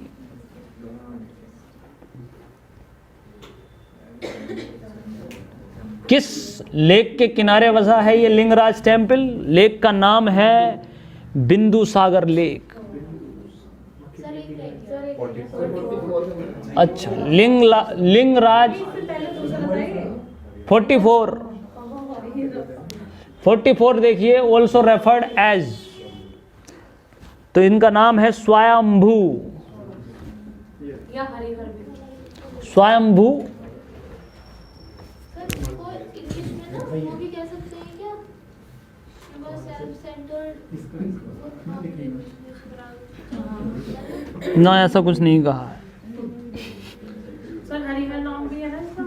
किस लेक के किनारे बसा है ये लिंगराज टेम्पल? लेक का नाम है बिंदु सागर लेक। अच्छा, लिंगराज 44 देखिए, ऑल्सो रेफर्ड एज, तो इनका नाम है स्वयंभू। स्वयंभू। वो भी कह सकते हैं क्या? ना, ऐसा कुछ नहीं कहा है। सर हरिहर नाम भी है ना इसका?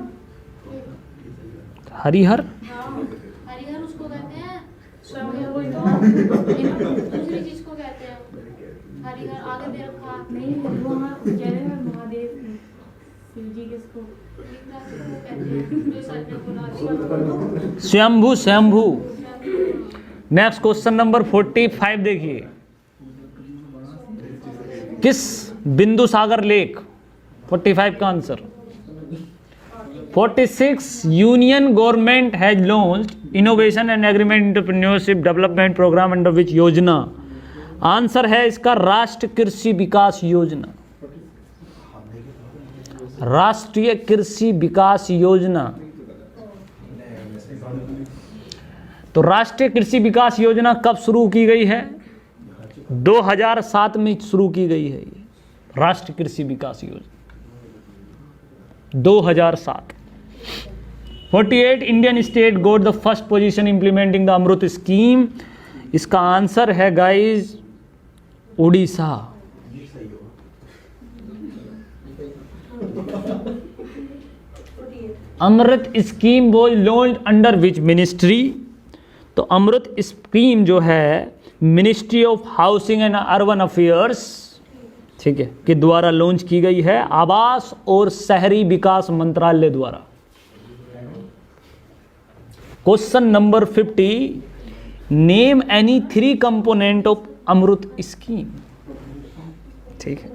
हरिहर हरिहर उसको कहते हैं, हरिहर वही तो दूसरी चीज को कहते हैं हरिहर, आगे दे रखा नहीं, वहाँ कह रहे हैं महादेव शिव जी किसको वो कहते हैं जो सर ने बोला। स्वयंभू। स्वयंभू। नेक्स्ट क्वेश्चन नंबर 45 देखिए, किस बिंदु सागर लेक? 45 का answer. 46, union government has launched innovation and agreement entrepreneurship development programme under which योजना। आंसर है इसका राष्ट्रीय कृषि विकास योजना। राष्ट्रीय कृषि विकास योजना। तो राष्ट्रीय कृषि विकास योजना कब शुरू की गई है? 2007 में शुरू की गई है ये राष्ट्रीय कृषि विकास योजना, 2007। 48, Indian state got the first position implementing the AMRUT scheme. इसका आंसर है guys Orissa. AMRUT scheme was launched under which ministry? तो अमृत स्कीम जो है ministry of housing and urban affairs, ठीक है, के द्वारा लॉन्च की गई है, आवास और शहरी विकास मंत्रालय द्वारा। Question number 50, name any 3 component of AMRUT scheme. ठीक है,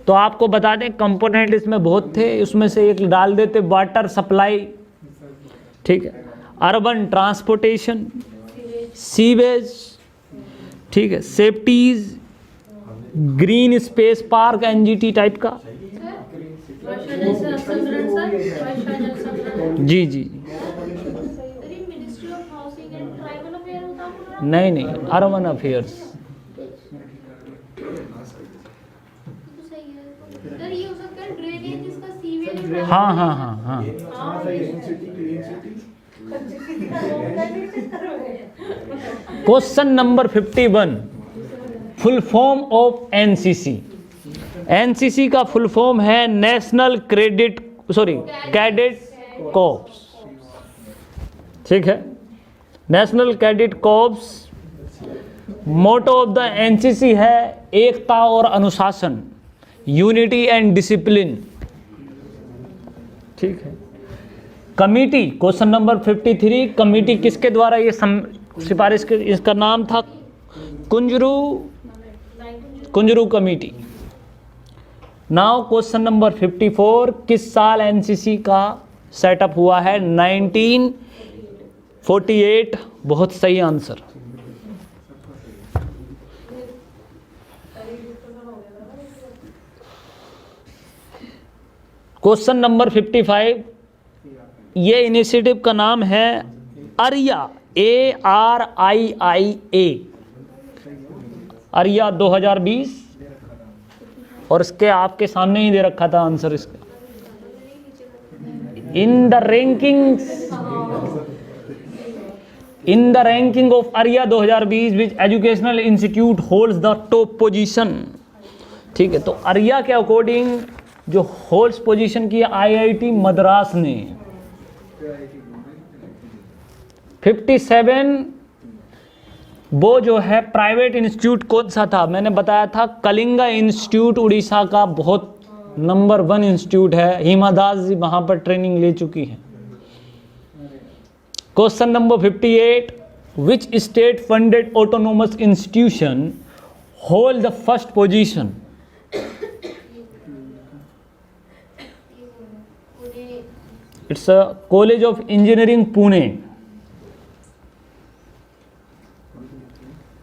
तो आपको बता दें कंपोनेंट इसमें बहुत थे, उसमें से एक डाल देते वाटर सप्लाई, ठीक है, अर्बन ट्रांसपोर्टेशन, सीवेज, ठीक है, safeties, green space park, NGT type का। वर्षा जल संग्रहण सर, वर्षा जल संग्रहण। जी जी, ministry of housing and tribal affair होता है। नहीं नहीं, अर्बन अफेयर्स। सर ये हो सकता है ड्रेनेज इसका सीवेज हाँ हाँ हाँ हाँ clean city clean city question number 51, full form of NCC. NCC का फुल फॉर्म है नेशनल कैडेट कॉर्प्स। ठीक है, national cadet corps. Motto of the NCC है एकता और अनुशासन, यूनिटी एंड डिसिप्लिन। ठीक है। कमिटी, क्वेश्चन नंबर 53, कमिटी किसके द्वारा ये सिफारिश की, इसका नाम था Kunzru committee. Now question number 54, किस साल एनसीसी का सेटअप हुआ है? 1948। बहुत सही आंसर। क्वेश्चन नंबर 55, ये इनिशिएटिव का नाम है आर्या, ARIIA, आर्या 2020। और इसके आपके सामने ही दे रखा था आंसर इसका। In the ranking of Arya 2020 which educational institute holds the top position. ठीक है, तो आर्या के अकॉर्डिंग जो होल्ड्स पोजीशन की IIT मद्रास ने। 57, वो जो है प्राइवेट इंस्टीट्यूट कौन सा था? मैंने बताया था कलिंगा इंस्टीट्यूट, उड़ीसा का बहुत नंबर 1 इंस्टीट्यूट है। हिमा दास जी वहां पर ट्रेनिंग ले चुकी हैं। Question number 58, which state funded autonomous institution hold the first position? It's a college of engineering Pune.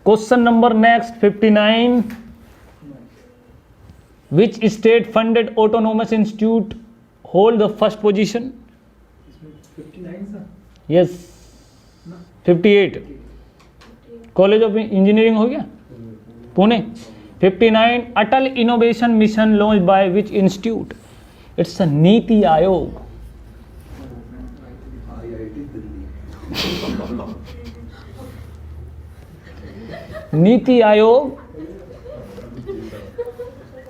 Question number next 59, which state funded autonomous institute hold the first position? 59 sir. Yes, 58 college of engineering हो गया Pune. 59, Atal innovation mission launch by which institute? It's a NITI Aayog. NITI Aayog.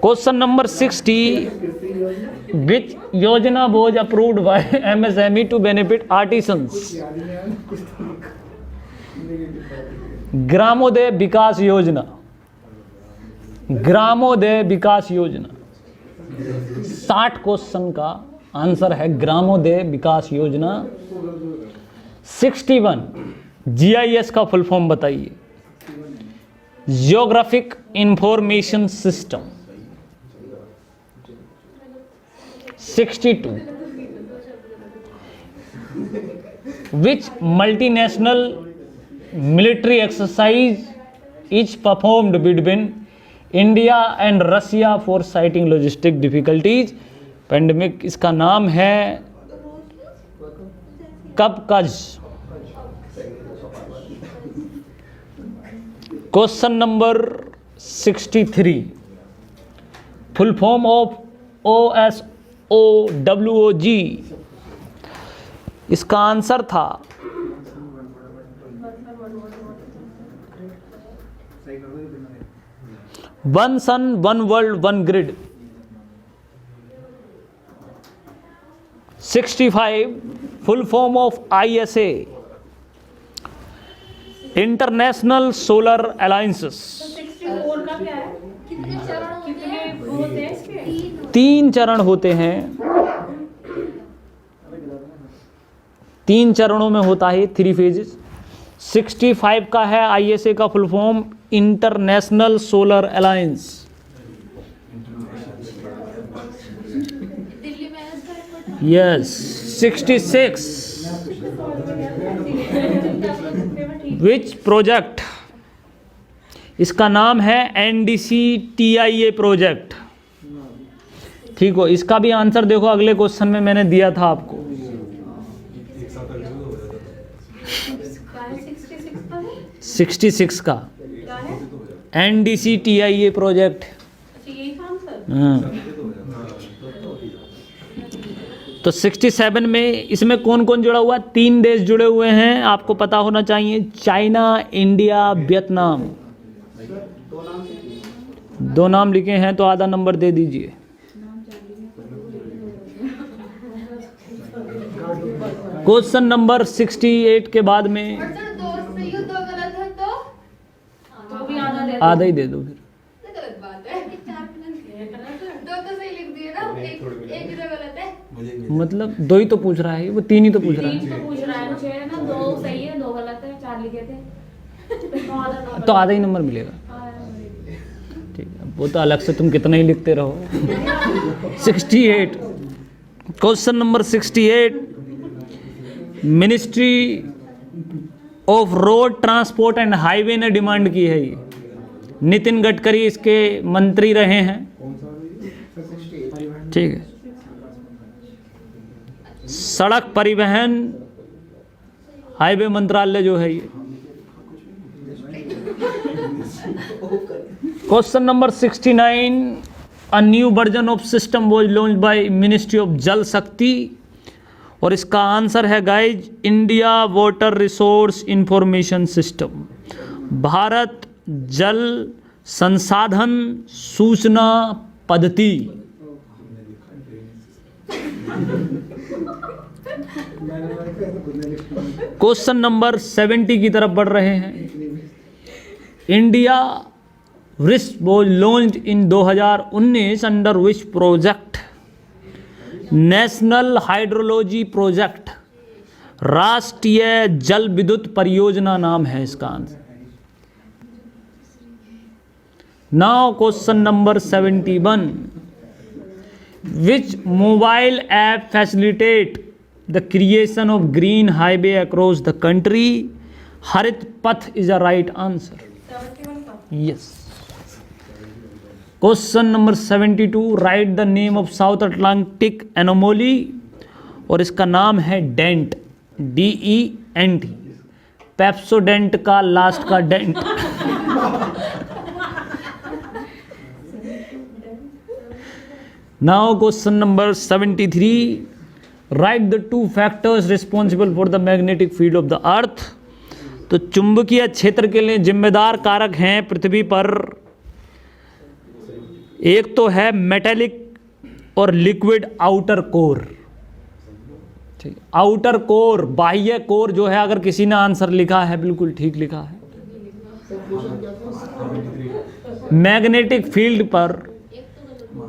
Question number 60, which योजना was approved by MSME to benefit artisans? ग्रामोदय विकास योजना। ग्रामोदय विकास योजना। 60 क्वेश्चन का आंसर है ग्रामोदय विकास योजना। 61, GIS का फुल फॉर्म बताइए। Geographic information system. 62, which multinational military exercise is performed between India and Russia for citing logistic difficulties pandemic? इसका नाम है Kavkaz. Question number 63, full form of OSOWOG। इसका आंसर था one sun one world one grid. 65, full form of ISA, international solar alliances. 64 का क्या है? कितने चरण होते कितने हैं? होते हैं इसके? 3 चरण होते हैं। 3 चरणों में होता है, 3 फेजेस। 65 का है ISA का full form international solar alliance. Delhi में इसका हेडक्वार्टर यस। 66, which project? इसका नाम है NDC-TIA प्रोजेक्ट। ठीक हो, इसका भी आंसर देखो अगले क्वेश्चन में मैंने दिया था आपको। 66 का क्या है? NDC-TIA project. अच्छा यही था आंसर? हाँ। तो 67 में इसमें कौन कौन जुड़ा हुआ है? 3 देश जुड़े हुए हैं, आपको पता होना चाहिए, चाइना, इंडिया, वियतनाम। दो नाम से 2 नाम लिखे हैं तो आधा नंबर दे दीजिए। क्वेश्चन नंबर 68 के बाद में और सर दो सही और 2 गलत है तो भी आधा दे आधा ही दे दो फिर। तो गलत बात है। 2 तो सही लिख दिए ना, एक ही तो गलत है। मतलब 2 ही तो पूछ रहा है, वो 3 ही तो पूछ रहा 3 है। तो पूछ रहा है मुझे है ना, 2 सही है 2 गलत है, 4 लिखे थे तो आधा नंबर। तो आधा ही नंबर मिलेगा। ठीक है, वो तो अलग से तुम कितना ही लिखते रहो। 68, question number 68, ministry of road transport and highway ने डिमांड की है ये। नितिन गडकरी इसके मंत्री रहे हैं। ठीक है, सड़क परिवहन हाईवे मंत्रालय जो है ये। Question number 69, a new version of system was launched by ministry of जल शक्ति, और इसका आंसर है guys India water resource information system, Bharat जल संसाधन सूचना पद्धति। क्वेश्चन नंबर 70 की तरफ बढ़ रहे हैं। India risk was launched in 2019 under which project? National hydrology project, राष्ट्रीय जल विद्युत परियोजना नाम है इसका answer. Now question number 71, which mobile app facilitate the creation of green highway across the country? हरित पथ इज अ राइट आंसर। 71 का yes. Question number 72, write the name of south Atlantic anomaly, और इसका नाम है डेंट, DENT। पेप्सोडेंट का लास्ट का dent. Now question number 73, right the 2 factors responsible for the magnetic field of the अर्थ। तो चुंबकीय क्षेत्र के लिए जिम्मेदार कारक हैं पृथ्वी पर, एक तो है मेटेलिक और लिक्विड आउटर कोर। ठीक, आउटर कोर, बाह्य कोर जो है, अगर किसी ने आंसर लिखा है बिल्कुल ठीक लिखा है। मैग्नेटिक फील्ड पर,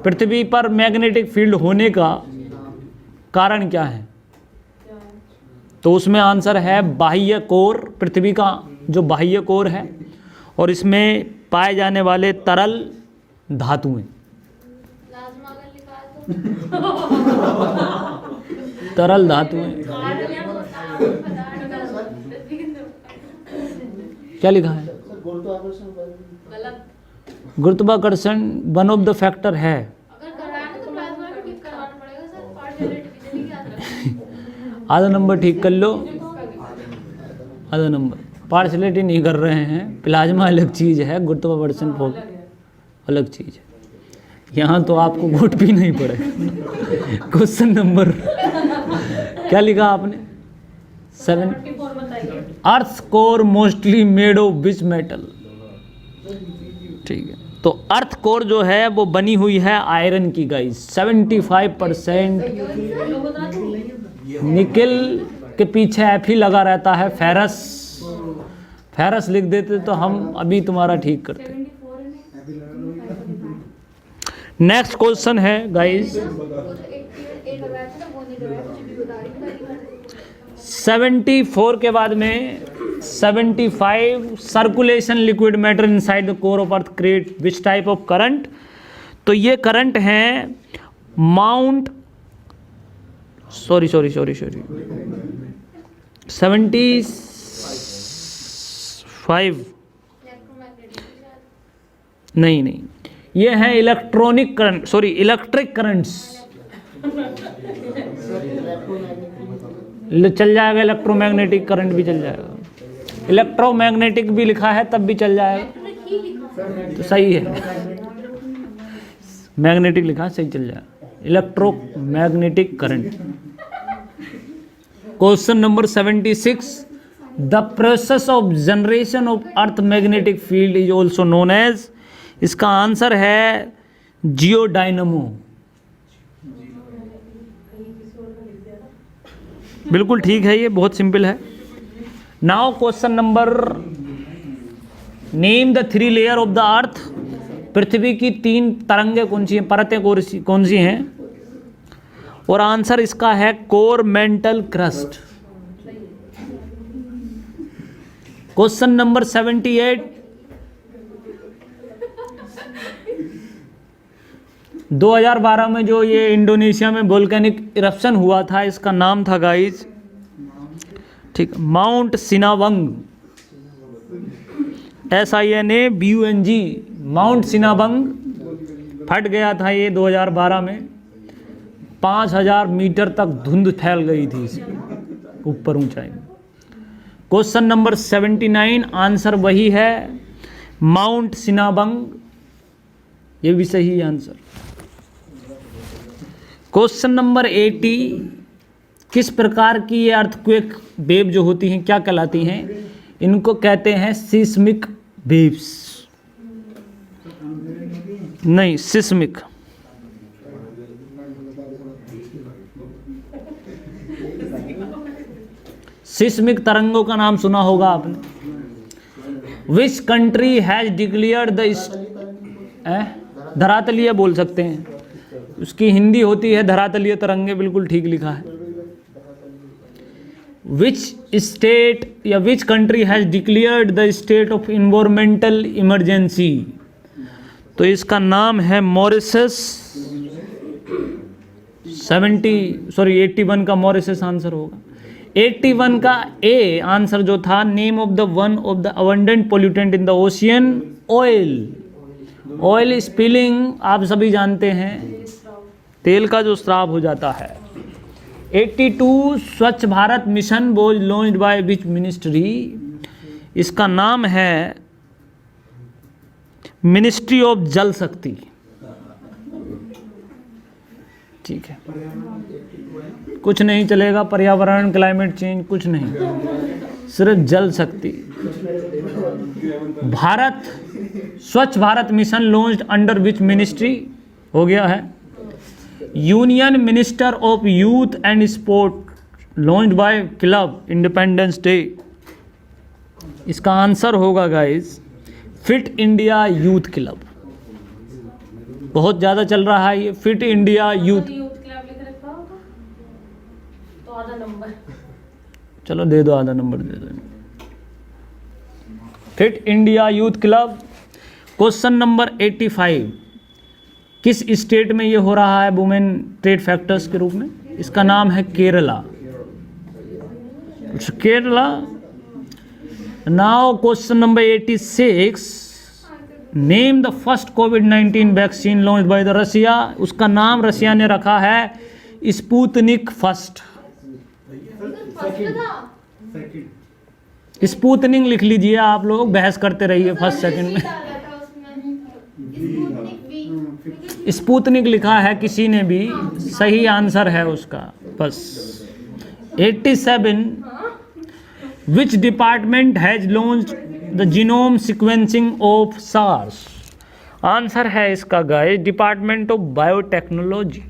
पृथ्वी पर मैग्नेटिक फील्ड होने का कारण क्या है? तो उसमें आंसर है बाह्य कोर, पृथ्वी का जो बाह्य कोर है, और इसमें पाए जाने वाले तरल धातुएं। प्लाज्मा अगर लिखा तो तरल धातुएं क्या लिखा है? गलत। गुरुत्वाकर्षण वन ऑफ द फैक्टर है। अगर कराना तो प्लाज्मा भी ठीक करवाना पड़ेगा सर, पार्शियलिटी भी याद रखना। आधा नंबर ठीक कर लो, आधा नंबर। पार्शलिटी नहीं कर रहे हैं, प्लाज्मा अलग चीज़ है, गुरुत्वाकर्षण अलग चीज़ है। यहाँ तो आपको वोट भी नहीं पड़ेगा। क्वेश्चन नंबर क्या लिखा आपने? 7, 74 बताइए। Earth core mostly made of which metal? ठीक है, तो अर्थ कोर जो है वो बनी हुई है आयरन की गाइस। 75% निकिल के पीछे एफ ही लगा रहता है, फेरस। फेरस लिख देते तो हम अभी तुम्हारा ठीक करते। नेक्स्ट क्वेश्चन है गाइस 74 के बाद में 75, circulation liquid matter inside the core of earth create which type of current? तो ये करंट है माउंट 75 नहीं, ये है इलेक्ट्रॉनिक करंट, इलेक्ट्रिक करंट्स। चल जाएगा, इलेक्ट्रोमैग्नेटिक करंट भी चल जाएगा, इलेक्ट्रोमैग्नेटिक भी लिखा है तब भी चल जाएगा, तो सही है। मैग्नेटिक लिखा है, सही चल जाएगा, electromagnetic current. Question number 76, the process of generation of earth magnetic field is also known as, इसका आंसर है जियोडायनमो। बिल्कुल ठीक है, ये बहुत सिंपल है। Now question number, name the 3 layer of the earth, पृथ्वी की 3 तरंगे कौन सी हैं, परतें कौन सी हैं, और आंसर इसका है core, mental, crust. Question number 78, 2012 में जो ये इंडोनेशिया में वोल्केनिक इरप्शन हुआ था, इसका नाम था गाइज, ठीक, माउंट सिनावंग, SINABUNG, माउंट सिनावंग फट गया था ये 2012 में। 5000 मीटर तक धुंध फैल गई थी इसकी ऊपर ऊंचाई में। क्वेश्चन नंबर 79, आंसर वही है माउंट सिनावंग, ये भी सही आंसर। क्वेश्चन नंबर 80, किस प्रकार की ये अर्थक्वेक वेव जो होती हैं क्या कहलाती हैं, इनको कहते हैं सिस्मिक वेव्स, नहीं सिस्मिक। सिस्मिक तरंगों का नाम सुना होगा आपने। Which country has declared the, धरातलीय बोल सकते हैं, उसकी हिंदी होती है धरातलीय तरंगे, बिल्कुल ठीक लिखा है। विच स्टेट या which country has declared the state of environmental emergency, तो इसका नाम है मॉरिशस। 81 का मॉरिशस आंसर होगा। 81 का ए आंसर जो था, name of the one of the abundant pollutant in the ocean, oil. Oil spilling आप सभी जानते हैं, तेल का जो स्राव हो जाता है। 82, स्वच्छ Bharat mission was launched by which ministry, इसका नाम है मिनिस्ट्री ऑफ जल शक्ति, ठीक है, कुछ नहीं चलेगा, पर्यावरण, क्लाइमेट चेंज कुछ नहीं, सिर्फ जल शक्ति। भारत, स्वच्छ Bharat mission launched under which ministry, हो गया है। Union minister of youth and sport launched by club independence day, इसका आंसर होगा guys fit India youth club. बहुत ज़्यादा चल रहा है ये फिट इंडिया यूथ, क्लब लिख रखा होगा तो आधा नंबर, चलो दे दो, आधा नंबर दे दो। Fit India youth club. Question number 85, किस स्टेट में ये हो रहा है वुमेन ट्रेड फैक्टर्स के रूप में, इसका नाम है Kerala, Kerala. Now question number 86, name the first covid vaccine launch by the Russia, उसका नाम रशिया ने रखा है स्पुतनिक फर्स्ट। स्पुतनिक लिख लीजिए, आप लोग बहस करते रहिए फर्स्ट सेकंड में। स्पुतनिक लिखा है किसी ने भी, सही आंसर है उसका बस। 87, which department has launch the genome sequencing of SARS, answer है इसका गाइस डिपार्टमेंट ऑफ बायोटेक्नोलॉजी,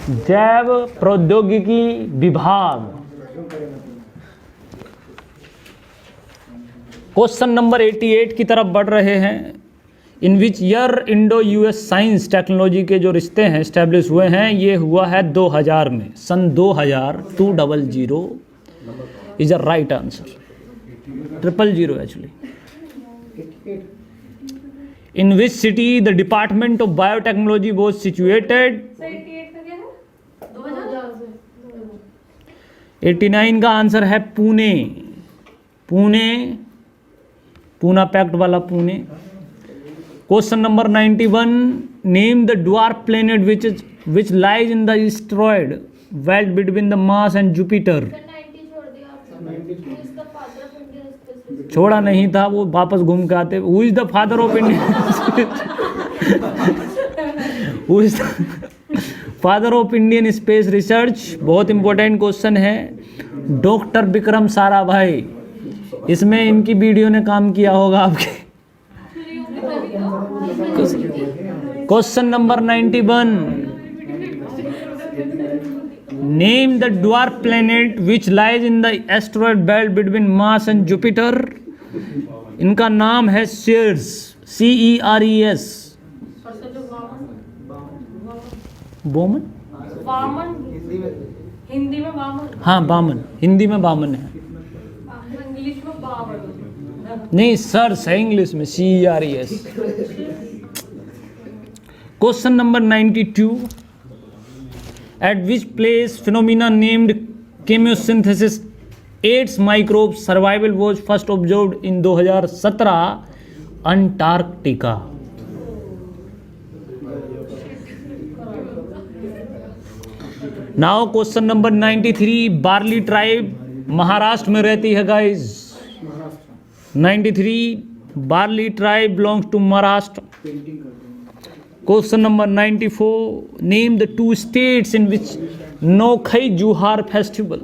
जैव प्रौद्योगिकी विभाग। क्वेश्चन नंबर 88 की तरफ बढ़ रहे हैं। In which year Indo US science technology के जो रिश्ते हैं स्टैब्लिश हुए हैं, ये हुआ है 2000 में, सन 2000, 200 is a right answer, 000 actually. In which city the department of biotechnology was situated, 89 का आंसर है पुणे, पूना पैक्ट वाला Pune. Question number 91, name the dwarf planet which lies in the asteroid belt between the Mars and Jupiter, छोड़ा नहीं था, वो वापस घूम के आते। Who is the father of Indian who is father of Indian space research, बहुत इंपॉर्टेंट क्वेश्चन है, डॉक्टर विक्रम साराभाई। इसमें इनकी वीडियो ने काम किया होगा आपके। Question number 91, name the dwarf planet which lies in the asteroid belt between Mars and Jupiter. इनका नाम है सीयर्स, CERES। बोमन, वामन, हिंदी में वामन, हाँ बामन, हिंदी में बामन है, इंग्लिश में बावन। नहीं सर्स है इंग्लिश में, CERES। Question number 92, at which place phenomena named chemosynthesis aids microbe survival was first observed in 2017, Antarctica. Now question number 93, Warli tribe Maharashtra में रहती है guys. 93, Warli tribe belongs to Maharashtra. Question number 94, name the 2 states in which Nuakhai Juhar festival.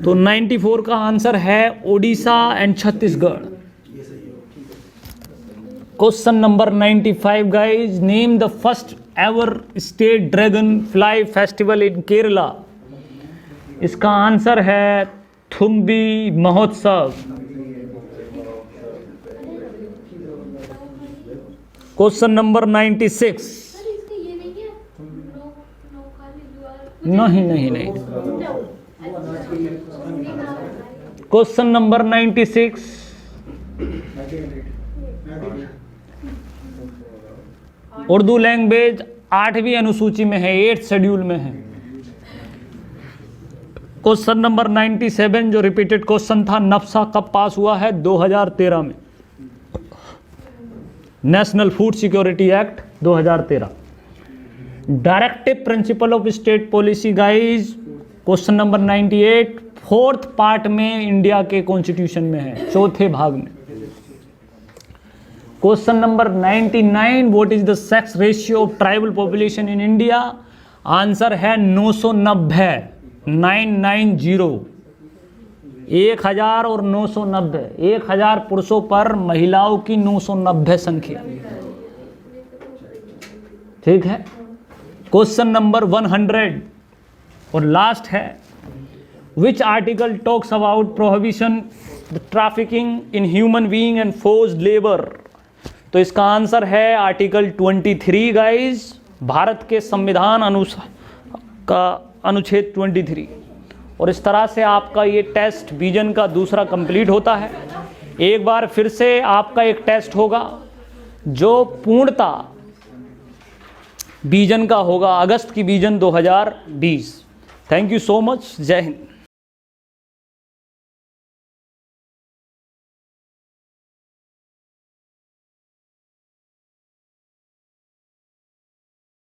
तो 94 का आंसर है Odisha and Chhattisgarh. Question number 95 guys, name the first ever state dragon fly festival in Kerala. इसका आंसर है थुम्बी महोत्सव। क्वेश्चन नंबर 96, सर इसमें ये नहीं है नौखाली जुआर नहीं। क्वेश्चन नंबर 96, उर्दू लैंग्वेज 8वीं अनुसूची में है, 8th शेड्यूल में है। क्वेश्चन नंबर 97 जो रिपीटेड क्वेश्चन था, नफ्सा कब पास हुआ है? 2013 में, national food security act 2013। Directive principle of state policy guys, question number 98 4th part में इंडिया के कॉन्स्टिट्यूशन में है, 4थे भाग में। Question number 99, what is the sex ratio of tribal population in India? Answer है 990, 990, 1000 और 990, 1000 पुरुषों पर महिलाओं की 990 संख्या। ठीक है। क्वेश्चन नंबर 100 और लास्ट है, which article talks about prohibition the trafficking in human being and forced labour? तो इसका आंसर है आर्टिकल 23 गाइज, भारत के संविधान अनुसार का अनुच्छेद 23। और इस तरह से आपका ये टेस्ट विजन का दूसरा कंप्लीट होता है। एक बार फिर से आपका एक टेस्ट होगा जो पूर्णता विजन का होगा, अगस्त की vision 2020। Thank you so much, जय हिंद।